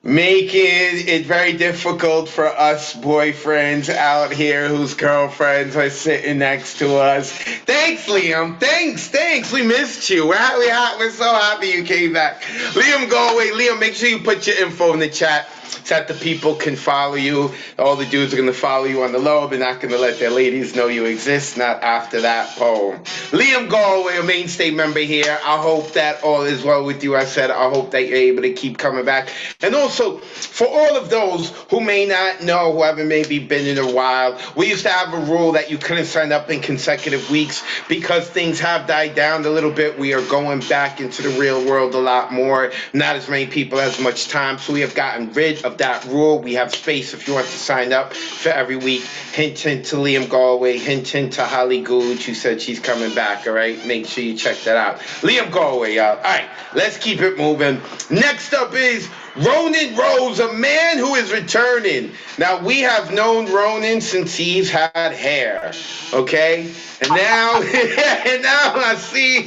making it very difficult for us boyfriends out here whose girlfriends are sitting next to us. Thanks, Liam. Thanks. We missed you. We're so happy you came back. Liam, go away. Liam, make sure you put your info in the chat so that the people can follow you. All the dudes are going to follow you on the low. They're not going to let their ladies know you exist, not after that poem. Liam Galway, a mainstay member here. I hope that all is well with you. I said I hope that you're able to keep coming back. And also, for all of those who may not know, who haven't maybe been in a while, we used to have a rule that you couldn't sign up in consecutive weeks because things have died down a little bit. We are going back into the real world a lot more. Not as many people, as much time. So we have gotten rid of that rule. We have space if you want to sign up for every week. Hint to Liam Galway. Hint to Holly Gooch, who said she's coming back. All right, make sure you check that out. Liam Galway, y'all. All right, let's keep it moving. Next up is Ronan Rose, a man who is returning. Now, we have known Ronan since he's had hair, okay? And now, I see.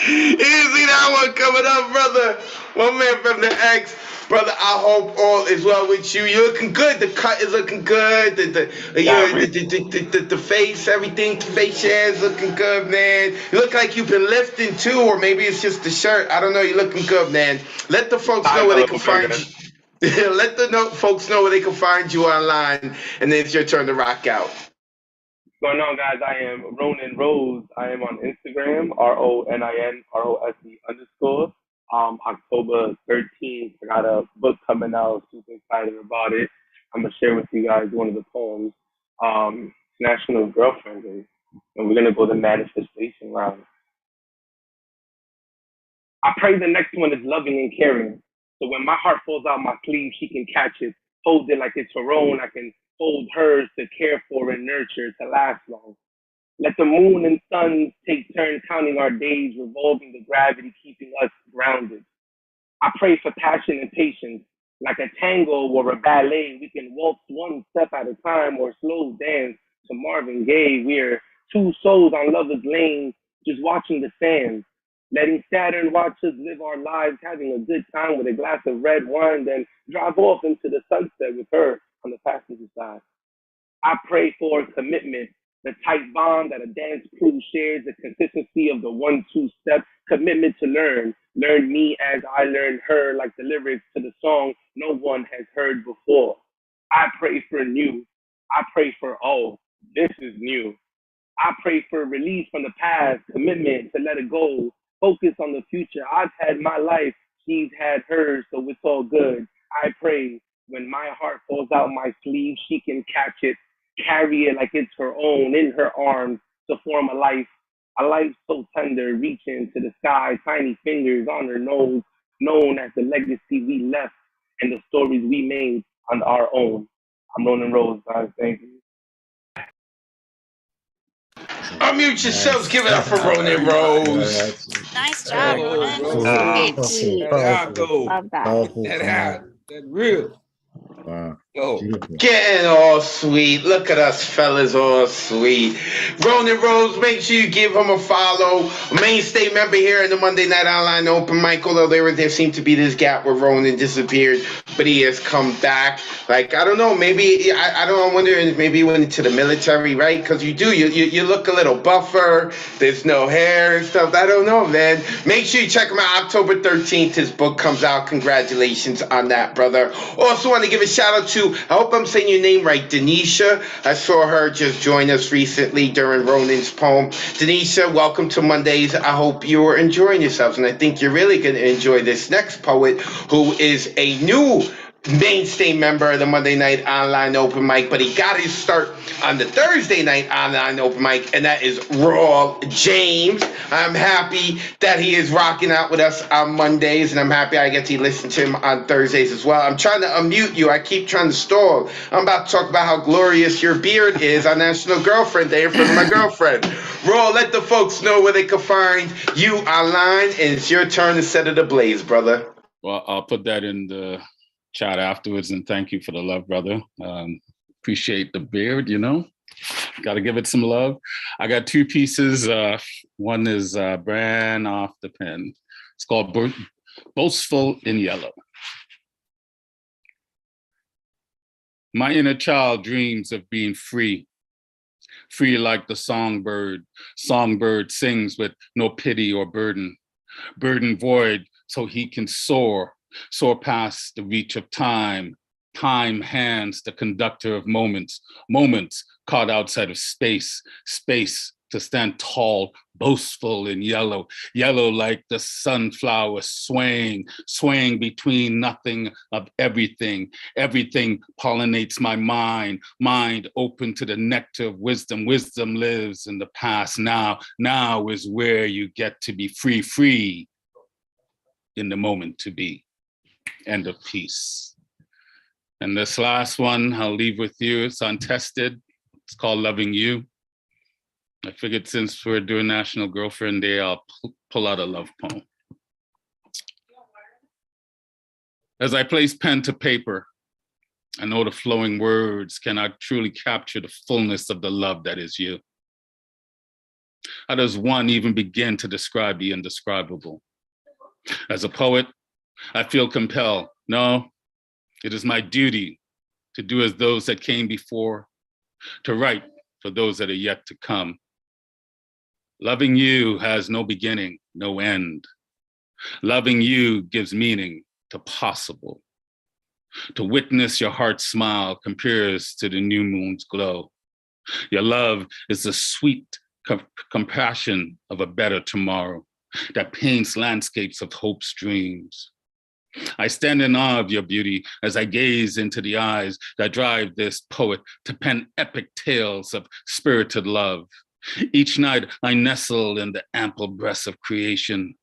You see that one coming up, brother? My man from the X. Brother, I hope all is well with you. You're looking good. The cut is looking good. The face, everything, the face hair is looking good, man. You look like you've been lifting too, or maybe it's just the shirt. I don't know. You're looking good, man. Let the folks know where they can find you. Let the folks know where they can find you online, and then it's your turn to rock out. What's going on, guys? I am Ronan Rose. I am on Instagram, RONINROSE_. October 13th, I got a book coming out. Super excited about it. I'm gonna share with you guys one of the poems, National Girlfriend Day, and we're gonna go the manifestation round. I pray the next one is loving and caring, so when my heart falls out my sleeve, she can catch it, hold it like it's her own. I can hold hers to care for and nurture to last long. Let the moon and sun take turns counting our days, revolving the gravity, keeping us grounded. I pray for passion and patience. Like a tango or a ballet, we can waltz one step at a time or slow dance to Marvin Gaye. We're two souls on lover's lane, just watching the sands, letting Saturn watch us live our lives, having a good time with a glass of red wine, then drive off into the sunset with her on the passenger side. I pray for commitment, the tight bond that a dance crew shares, the consistency of the 1-2 step, commitment to learn me as I learn her, like the lyrics to the song no one has heard before. I pray for new. I pray for, oh, this is new. I pray for release from the past, commitment to let it go, focus on the future. I've had my life, she's had hers, so it's all good. I pray when my heart falls out my sleeve, she can catch it, carry it like it's her own in her arms to form a life so tender, reaching to the sky, tiny fingers on her nose, known as the legacy we left and the stories we made on our own. I'm Ronan Rose, guys. Thank you. Unmute yourselves. Give it up for Ronan Rose. Nice job, Ronan. Sweet. Love that. That out. That's real. Wow. Getting all sweet. Look at us fellas, all sweet. Ronan Rose, make sure you give him a follow. Mainstay member here in the Monday Night Online Open Mic, although there seemed to be this gap where Ronan disappeared, but he has come back. Like, I don't know, maybe, I don't know, I'm wondering, maybe he went into the military, right? Because you look a little buffer, there's no hair and stuff. I don't know, man. Make sure you check him out. October 13th, his book comes out. Congratulations on that, brother. Also want to give a shout out to, I hope I'm saying your name right, Denisha. I saw her just join us recently during Ronan's poem. Denisha, welcome to Mondays. I hope you're enjoying yourselves, and I think you're really going to enjoy this next poet, who is a new mainstay member of the Monday Night Online Open Mic, but he got his start on the Thursday Night Online Open Mic, and that is Raw James. I'm happy that he is rocking out with us on Mondays, and I'm happy I get to listen to him on Thursdays as well. I'm trying to unmute you. I keep trying to stall. I'm about to talk about how glorious your beard is on National Girlfriend Day in front of my girlfriend. Raw, let the folks know where they can find you online, and it's your turn to set it ablaze, brother. Well, I'll put that in the chat afterwards, and thank you for the love, brother. Appreciate the beard, got to give it some love. I got two pieces. One is brand off the pen. It's called boastful in yellow. My inner child dreams of being free, free like the songbird. Songbird sings with no pity or burden, burden void so he can soar, soar past the reach of time. Time hands the conductor of moments, moments caught outside of space, space to stand tall, boastful in yellow, yellow like the sunflower swaying, swaying between nothing of everything. Everything pollinates my mind, mind open to the nectar of wisdom. Wisdom lives in the past. Now, now is where you get to be free, free in the moment to be. End of peace. And this last one, I'll leave with you. It's untested. It's called Loving You. I figured since we're doing National Girlfriend Day, I'll pull out a love poem. As I place pen to paper, I know the flowing words cannot truly capture the fullness of the love that is you. How does one even begin to describe the indescribable? As a poet, I feel compelled. No, it is my duty to do as those that came before, to write for those that are yet to come. Loving you has no beginning, no end. Loving you gives meaning to possible. To witness your heart smile compares to the new moon's glow. Your love is the sweet compassion of a better tomorrow that paints landscapes of hope's dreams. I stand in awe of your beauty as I gaze into the eyes that drive this poet to pen epic tales of spirited love. Each night I nestle in the ample breast of creation,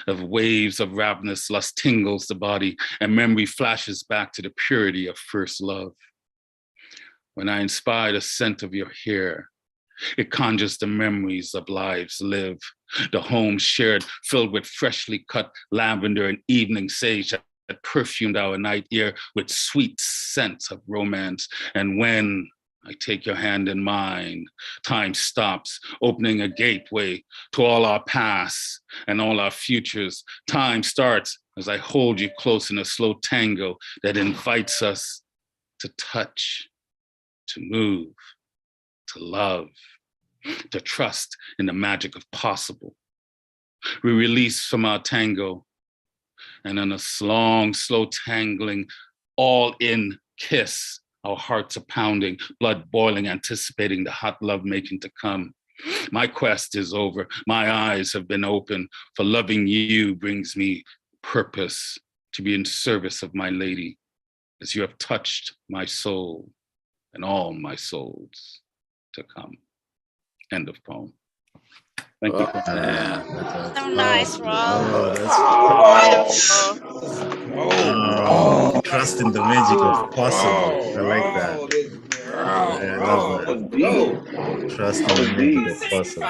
of waves of ravenous lust tingles the body, and memory flashes back to the purity of first love. When I inspire the scent of your hair, it conjures the memories of lives lived, the home shared, filled with freshly cut lavender and evening sage that perfumed our night air with sweet scents of romance. And when I take your hand in mine, time stops, opening a gateway to all our past and all our futures. Time starts as I hold you close in a slow tango that invites us to touch, to move, to love, to trust in the magic of possible. We release from our tango, and in a long, slow tangling, all-in kiss, our hearts are pounding, blood boiling, anticipating the hot lovemaking to come. My quest is over. My eyes have been open, for loving you brings me purpose to be in service of my lady, as you have touched my soul and all my souls to come. End of poem. Thank you. So nice, Rob. Trust in the magic of possible. I like that. I love that. Trust in the magic of possible.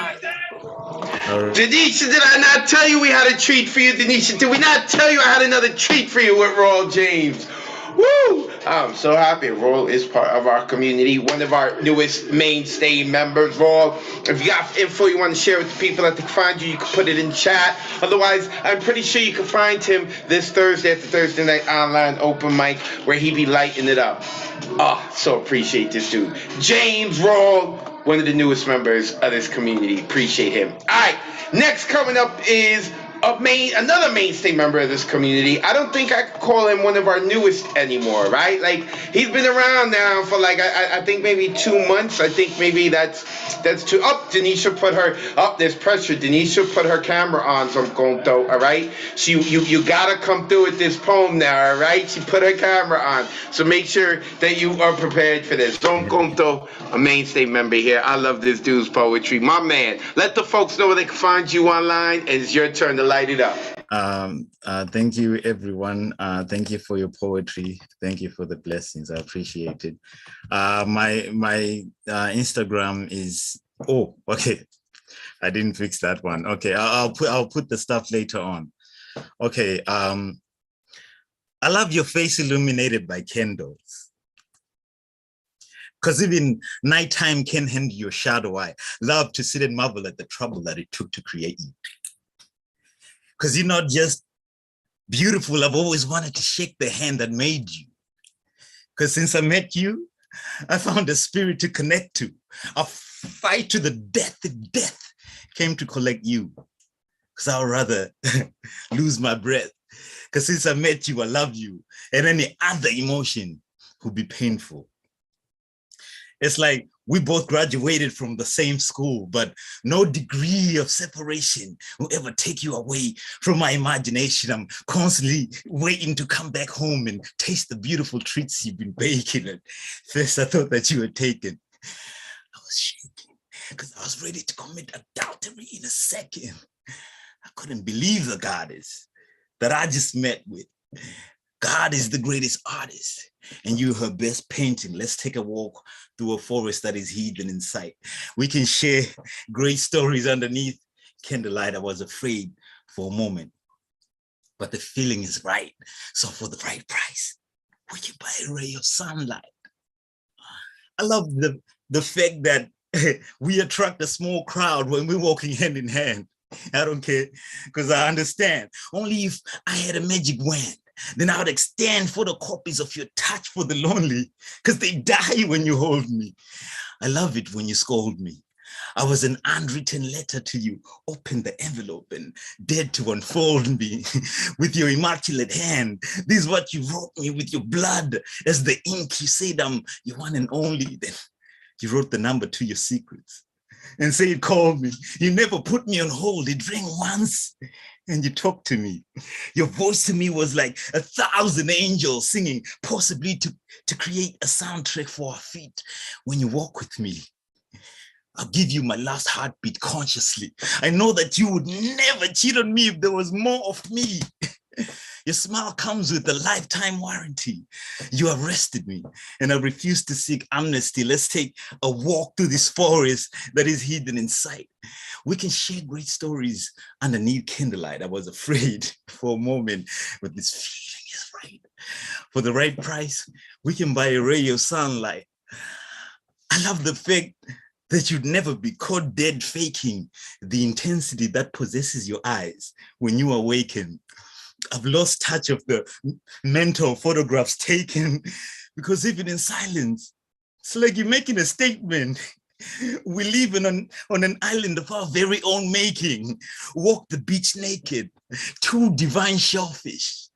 Denisha, did I not tell you we had a treat for you, Denisha? Did we not tell you I had another treat for you with Royal James? Woo! I'm so happy. Royal is part of our community, one of our newest mainstay members. Royal, if you got info you want to share with the people that can find you, you can put it in chat. Otherwise, I'm pretty sure you can find him this Thursday at the Thursday Night Online Open Mic, where he be lighting it up. Oh, so appreciate this dude. James Royal, one of the newest members of this community. Appreciate him. All right, next coming up is another mainstay member of this community. I don't think I could call him one of our newest anymore, right? Like, he's been around now for like I think maybe 2 months. I think maybe that's too. Denisha put her up. There's pressure. Denisha put her camera on, some conto. All right, you gotta come through with this poem now. All right, she put her camera on, so make sure that you are prepared for this. Don Conto, a mainstay member here. I love this dude's poetry, my man. Let the folks know where they can find you online, and it's your turn to light it up. Thank you, everyone. Thank you for your poetry. Thank you for the blessings. I appreciate it. My Instagram is okay. I didn't fix that one. Okay, I'll put the stuff later on. Okay. I love your face illuminated by candles. Because even nighttime can handle your shadow. I love to sit and marvel at the trouble that it took to create you. Because you're not just Beautiful, I've always wanted to shake the hand that made you. Because since I met you, I found a spirit to connect to. A fight to the death if death came to collect you. Because I would rather lose my breath. Because since I met you, I love you. And any other emotion would be painful. It's like we both graduated from the same school, but no degree of separation will ever take you away from my imagination. I'm constantly waiting to come back home and taste the beautiful treats you've been baking. At first, I thought that you were taken. I was shaking because I was ready to commit adultery in a second. I couldn't believe the goddess that I just met with. God is the greatest artist, and you're her best painting. Let's take a walk through a forest that is hidden in sight. We can share great stories underneath candlelight. I was afraid for a moment, but the feeling is right. So for the right price, we can buy a ray of sunlight. I love the fact that we attract a small crowd when we're walking hand in hand. I don't care, because I understand. Only if I had a magic wand, then I would extend photocopies of your touch for the lonely, because they die when you hold me. I love it when you scold me. I was an unwritten letter to you. Open the envelope and dared to unfold me with your immaculate hand. This is what you wrote me with your blood. As the ink, you said I'm your one and only. Then you wrote the number to your secrets and said, call me. You never put me on hold. It rang once and you talked to me. Your voice to me was like 1,000 angels singing, possibly to create a soundtrack for our feet. When you walk with me, I'll give you my last heartbeat consciously. I know that you would never cheat on me if there was more of me. Your smile comes with a lifetime warranty. You arrested me and I refuse to seek amnesty. Let's take a walk through this forest that is hidden in sight. We can share great stories underneath candlelight. I was afraid for a moment, but this feeling is right. For the right price, we can buy a ray of sunlight. I love the fact that you'd never be caught dead faking the intensity that possesses your eyes when you awaken. I've lost touch of the mental photographs taken because even in silence, it's like you're making a statement. We live on an island of our very own making. Walk the beach naked, two divine shellfish.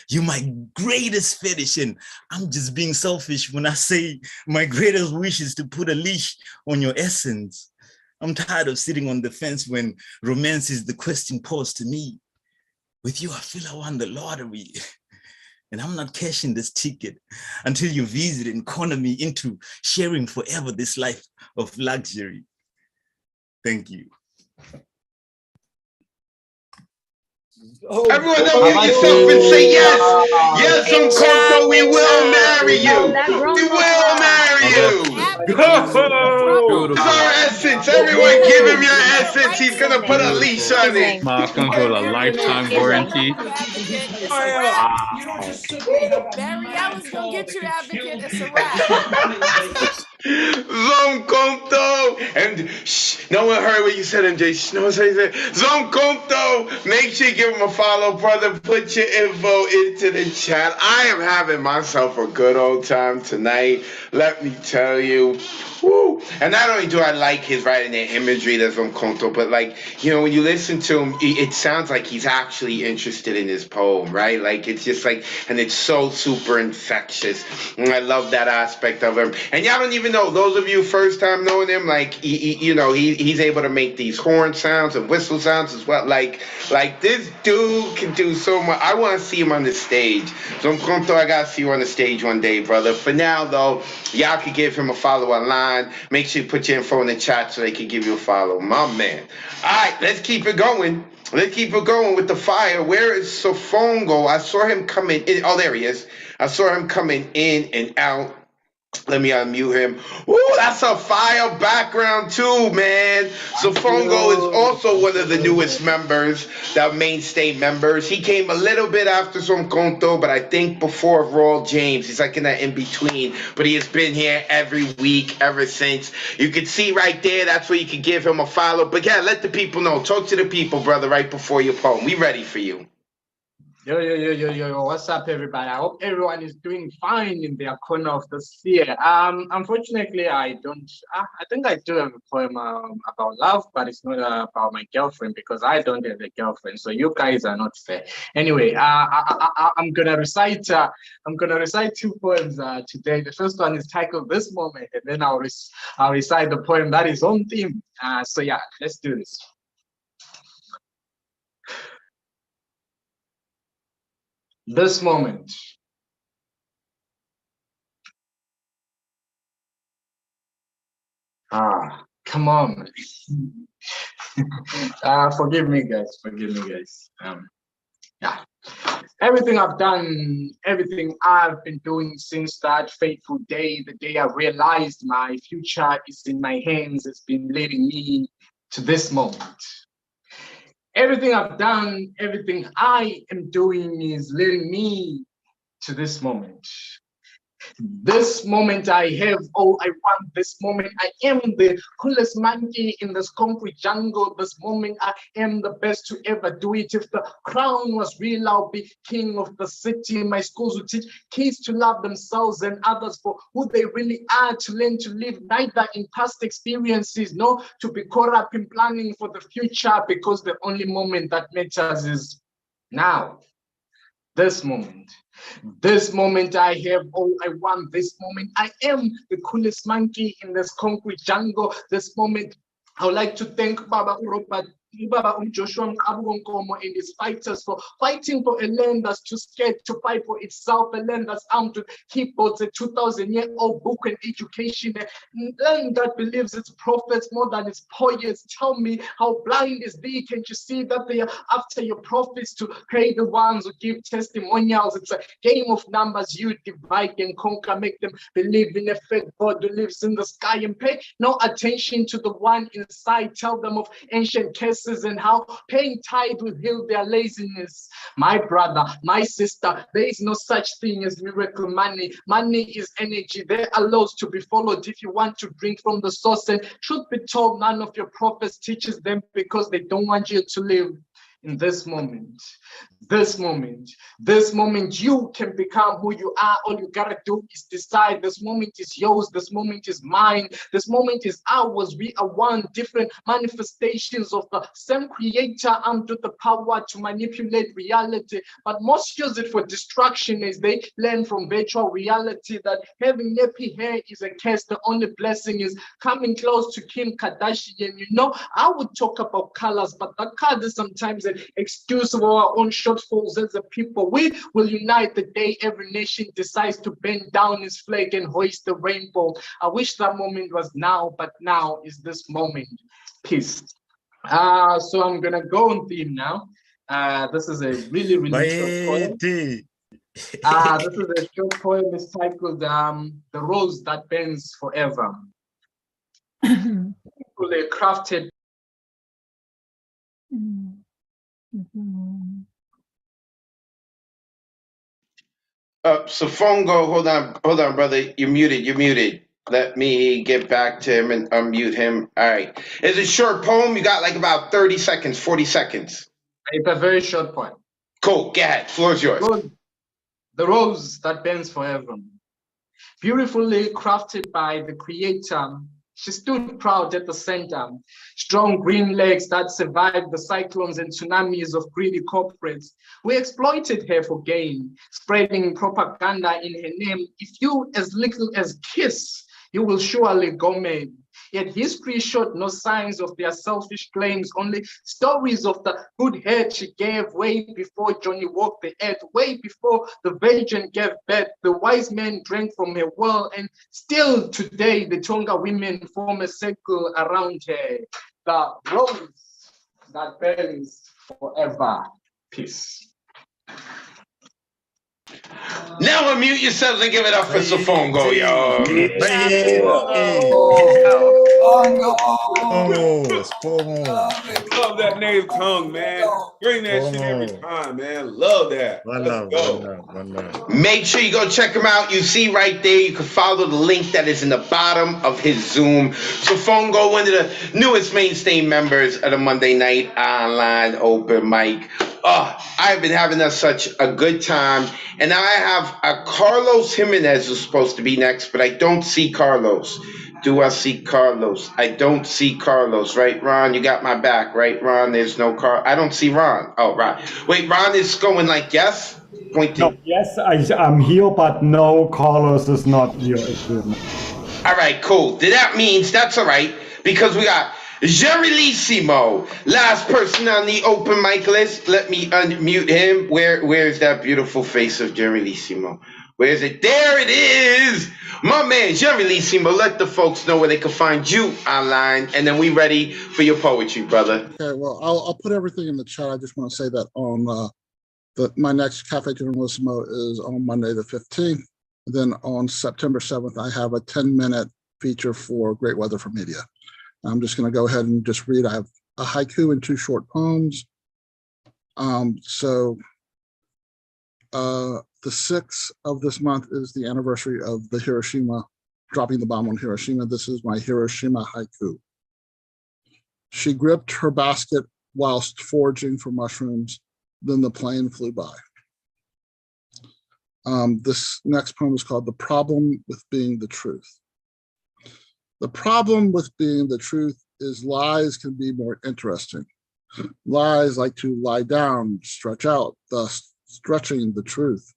You're my greatest fetish, and I'm just being selfish when I say my greatest wish is to put a leash on your essence. I'm tired of sitting on the fence when romance is the question posed to me. With you, I feel I won the lottery, and I'm not cashing this ticket until you visit and corner me into sharing forever this life of luxury. Thank you. Everyone unmute yourself and say yes. Yes, Uncle, we will marry you. We will marry you. It's our essence. Everyone give him your essence. He's going to put a leash on it. Mark comes with a lifetime warranty. You don't just simply have a Barriella's gonna get you, advocate. It's a wrap. Zon Conto. And shh, no one heard what you said, MJ. Shh, no one said anything. Zon Conto. Make sure you give him a follow, brother. Put your info into the chat. I am having myself a good old time tonight. Let me tell you. Woo. And not only do I like his writing and imagery, that's Zon Conto, but like, you know, when you listen to him, it sounds like he's actually interested in his poem, right? Like, it's just like, and it's so super infectious. And I love that aspect of him. And y'all don't even know, those of you first time knowing him, like, he's able to make these horn sounds and whistle sounds as well. Like this dude can do so much. I want to see him on the stage. So Conto, I got to see you on the stage one day, brother. For now, though, y'all can give him a follow online. Make sure you put your info in the chat so they can give you a follow. My man. All right, let's keep it going. Let's keep it going with the fire. Where is Sofongo? I saw him coming in. Oh, there he is. I saw him coming in and out. Let me unmute him. Ooh, that's a fire background too, man. Sofongo is also one of the newest members, the mainstay members. He came a little bit after some Conto, but I think before Royal James. He's like in that in-between, but he has been here every week ever since. You can see right there, that's where you can give him a follow. But yeah, let the people know. Talk to the people, brother, right before your poem. We ready for you. Yo, what's up, everybody? I hope everyone is doing fine in their corner of the sphere. Unfortunately, I think I do have a poem about love, but it's not about my girlfriend because I don't have a girlfriend. So you guys are not fair. Anyway, I'm gonna recite two poems today. The first one is titled "This Moment," and then I'll recite the poem that is on theme. So yeah, let's do this. This moment. Come on. Forgive me, guys. Yeah. Everything I've done, everything I've been doing since that fateful day, the day I realized my future is in my hands, has been leading me to this moment. Everything I've done, everything I am doing is leading me to this moment. This moment I have all I want. This moment I am the coolest monkey in this concrete jungle. This moment I am the best to ever do it. If the crown was real, I'll be king of the city. My schools would teach kids to love themselves and others for who they really are, to learn to live neither in past experiences, nor to be caught up in planning for the future, because the only moment that matters is now. This moment I have all I want. This moment I am the coolest monkey in this concrete jungle. This moment I would like to thank Baba Robert, Baba Joshua Nkomo and his fighters for fighting for a land that's too scared to fight for itself, a land that's armed with keyboards, a 2,000-year-old book and education, a land that believes its prophets more than its poets. Tell me, how blind is thee? Can't you see that they are after your prophets to pay the ones who give testimonials? It's a game of numbers. You divide and conquer, make them believe in a fake God who lives in the sky, and pay no attention to the one inside. Tell them of ancient cases and how paying tithe will heal their laziness. My brother, my sister, there is no such thing as miracle money. Money is energy. There are laws to be followed if you want to drink from the source. And truth be told, none of your prophets teaches them, because they don't want you to live in this moment. This moment you can become who you are. All you gotta do is decide. This moment is yours. This moment is mine. This moment is ours. We are one, different manifestations of the same creator, armed with the power to manipulate reality, but most use it for destruction as they learn from virtual reality that having nappy hair is a curse. The only blessing is coming close to Kim Kardashian. You know, I would talk about colors, but that color is sometimes an excuse for our own shortfalls as a people. We will unite the day every nation decides to bend down its flag and hoist the rainbow. I wish that moment was now, but now is this moment. Peace. So I'm gonna go on theme now. This is a really short poem. This is a short poem. It's titled "The Rose That Bends Forever." Carefully crafted. Safongo, hold on, brother. You're muted. Let me get back to him and unmute him. All right. It's a short poem. You got like about 30 seconds, 40 seconds. It's a very short poem. Cool. Go ahead. Floor is yours. The rose that bends forever. Beautifully crafted by the creator, she stood proud at the center. Strong green legs that survived the cyclones and tsunamis of greedy corporates. We exploited her for gain, spreading propaganda in her name. If you as little as kiss, you will surely go mad. Yet history showed no signs of their selfish claims, only stories of the good head she gave way before Johnny walked the earth, way before the virgin gave birth. The wise men drank from her well, and still today the Tonga women form a circle around her. The rose that burns forever. Peace. Now unmute yourselves and give it up for Safongo, yo. Love that native tongue, man. Bring that shit every time, man. Love that. Let's go. Make sure you go check him out. You see right there, you can follow the link that is in the bottom of his Zoom. Safongo, one of the newest mainstay members of the Monday Night Online Open Mic. Oh, I've been having such a good time. And now I have Carlos Jimenez is supposed to be next, but I don't see Carlos. Do I see Carlos? I don't see Carlos, right, Ron? You got my back, right, Ron? There's no I don't see Ron. Oh, right. Wait, Ron is going like yes? Pointing. No, yes, I'm here, but no, Carlos is not here. All right, cool. That means that's all right because we got Gerilissimo, last person on the open mic list. Let me unmute him. Where's that beautiful face of Gerilissimo? Where is it? There it is. My man, Gerilissimo. Let the folks know where they can find you online, and then we ready for your poetry, brother. Okay, well, I'll put everything in the chat. I just want to say that on my next Cafe Generalissimo is on Monday the 15th. And then on September 7th, I have a 10-minute feature for Great Weather for Media. I'm just going to go ahead and just read. I have a haiku and 2 short poems. The 6th of this month is the anniversary of the Hiroshima, dropping the bomb on Hiroshima. This is my Hiroshima haiku. She gripped her basket whilst foraging for mushrooms, then the plane flew by. This next poem is called The Problem with Being the Truth. The problem with being the truth is lies can be more interesting. Lies like to lie down, stretch out, thus stretching the truth.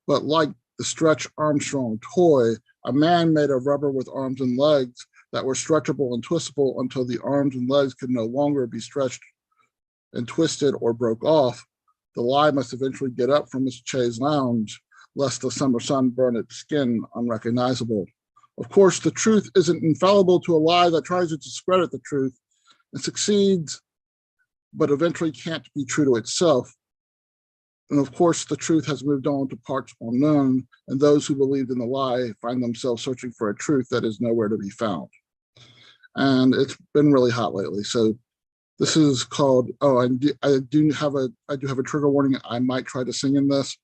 But like the Stretch Armstrong toy, a man made of rubber with arms and legs that were stretchable and twistable until the arms and legs could no longer be stretched and twisted or broke off, the lie must eventually get up from its chaise lounge, lest the summer sun burn its skin unrecognizable. Of course, the truth isn't infallible to a lie that tries to discredit the truth and succeeds, but eventually can't be true to itself. And of course, the truth has moved on to parts unknown, and those who believed in the lie find themselves searching for a truth that is nowhere to be found. And it's been really hot lately. So this is called, I do have a trigger warning. I might try to sing in this.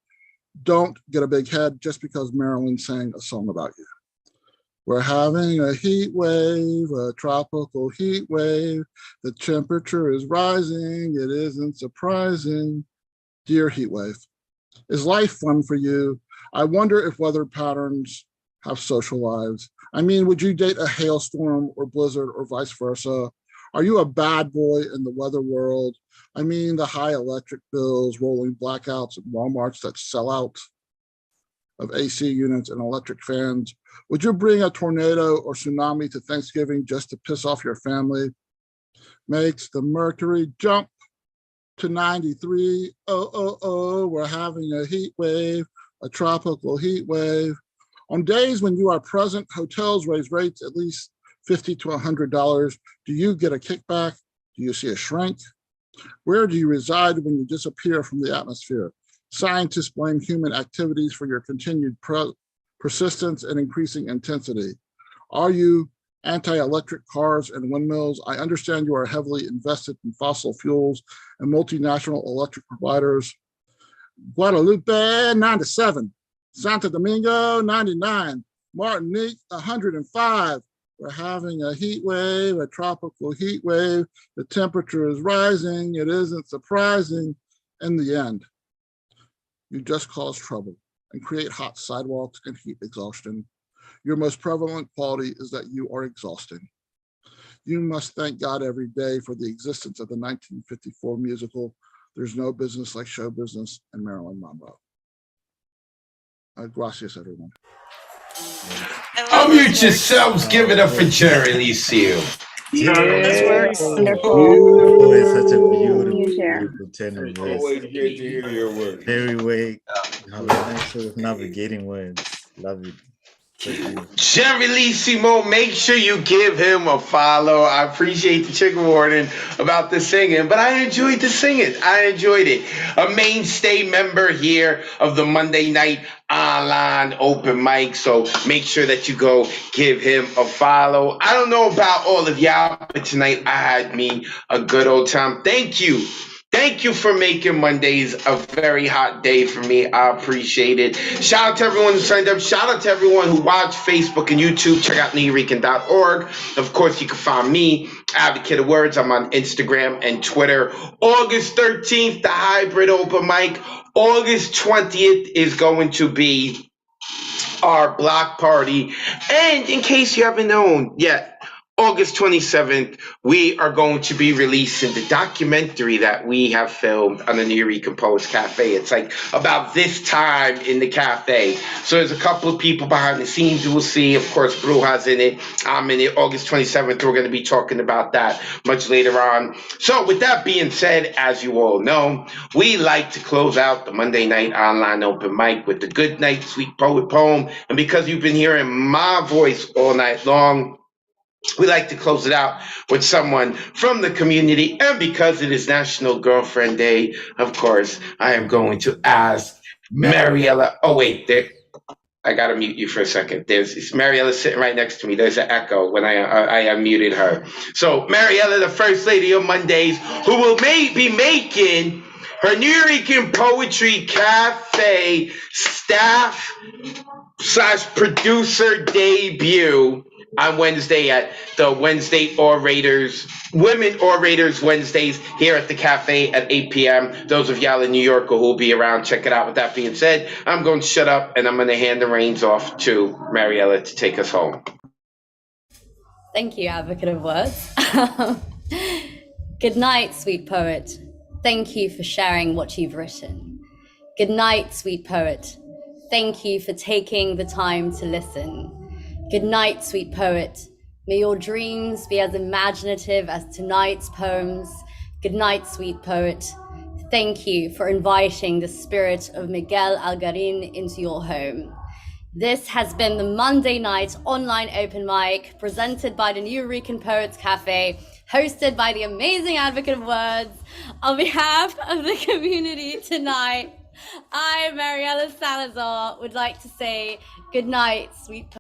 Don't get a big head just because Marilyn sang a song about you. We're having a heat wave, a tropical heat wave. The temperature is rising. It isn't surprising. Dear heat wave, is life fun for you? I wonder if weather patterns have social lives. I mean, would you date a hailstorm or blizzard or vice versa? Are you a bad boy in the weather world? I mean, the high electric bills, rolling blackouts at Walmarts that sell out of AC units and electric fans. Would you bring a tornado or tsunami to Thanksgiving just to piss off your family? Makes the mercury jump to 93. Oh, we're having a heat wave, a tropical heat wave. On days when you are present, hotels raise rates at least $50 to $100. Do you get a kickback? Do you see a shrink? Where do you reside when you disappear from the atmosphere? Scientists blame human activities for your continued persistence and increasing intensity. Are you anti-electric cars and windmills? I understand you are heavily invested in fossil fuels and multinational electric providers. Guadalupe, 97. Santo Domingo, 99. Martinique, 105. We're having a heat wave, a tropical heat wave. The temperature is rising. It isn't surprising. In the end, you just cause trouble and create hot sidewalks and heat exhaustion. Your most prevalent quality is that you are exhausting. You must thank God every day for the existence of the 1954 musical, There's No Business Like Show Business, and Marilyn Monroe. Gracias, everyone. Unmute yourselves. Give it up for Gerilissimo. Wonderful. Oh, it's such a beautiful, Music. beautiful tenor It's voice. always great to hear your work. Very way, you have a nice way of navigating words. Love it. Gerilissimo, make sure you give him a follow. I appreciate the trigger warning about the singing, but I enjoyed the singing. I enjoyed it. A mainstay member here of the Monday night online open mic, so make sure that you go give him a follow. I don't know about all of y'all, but tonight I had me a good old time. Thank you Thank you for making Mondays a very hot day for me. I appreciate it. Shout out to everyone who signed up. Shout out to everyone who watched Facebook and YouTube. Check out nuyorican.org. Of course, you can find me, Advocate of Words. I'm on Instagram and Twitter. August 13th, the hybrid open mic. August 20th is going to be our block party. And in case you haven't known yet, August 27th, we are going to be releasing the documentary that we have filmed on the Nuyorican Poets Cafe. It's like about this time in the cafe. So there's a couple of people behind the scenes you will see. Of course, Bruja's in it. I'm in it. August 27th, we're going to be talking about that much later on. So with that being said, as you all know, we like to close out the Monday night online open mic with the Good Night Sweet Poet poem. And because you've been hearing my voice all night long, we like to close it out with someone from the community. And because it is National Girlfriend Day, of course, I am going to ask Mariella. Oh, wait, I got to mute you for a second. It's Mariella sitting right next to me. There's an echo when I unmuted her. So Mariella, the First Lady of Mondays, who will be making her Nuyorican Poetry Cafe staff / producer debut on Wednesday at the Wednesday Women Orators Wednesdays here at the cafe at 8 p.m. Those of y'all in New York who will be around, check it out. With that being said, I'm going to shut up and I'm going to hand the reins off to Mariella to take us home. Thank you, Advocate of Words. Good night, sweet poet. Thank you for sharing what you've written. Good night, sweet poet. Thank you for taking the time to listen. Good night, sweet poet. May your dreams be as imaginative as tonight's poems. Good night, sweet poet. Thank you for inviting the spirit of Miguel Algarin into your home. This has been the Monday night online open mic presented by the Nuyorican Poets Cafe, hosted by the amazing Advocate of Words. On behalf of the community tonight, I, Mariella Salazar, would like to say good night, sweet poet.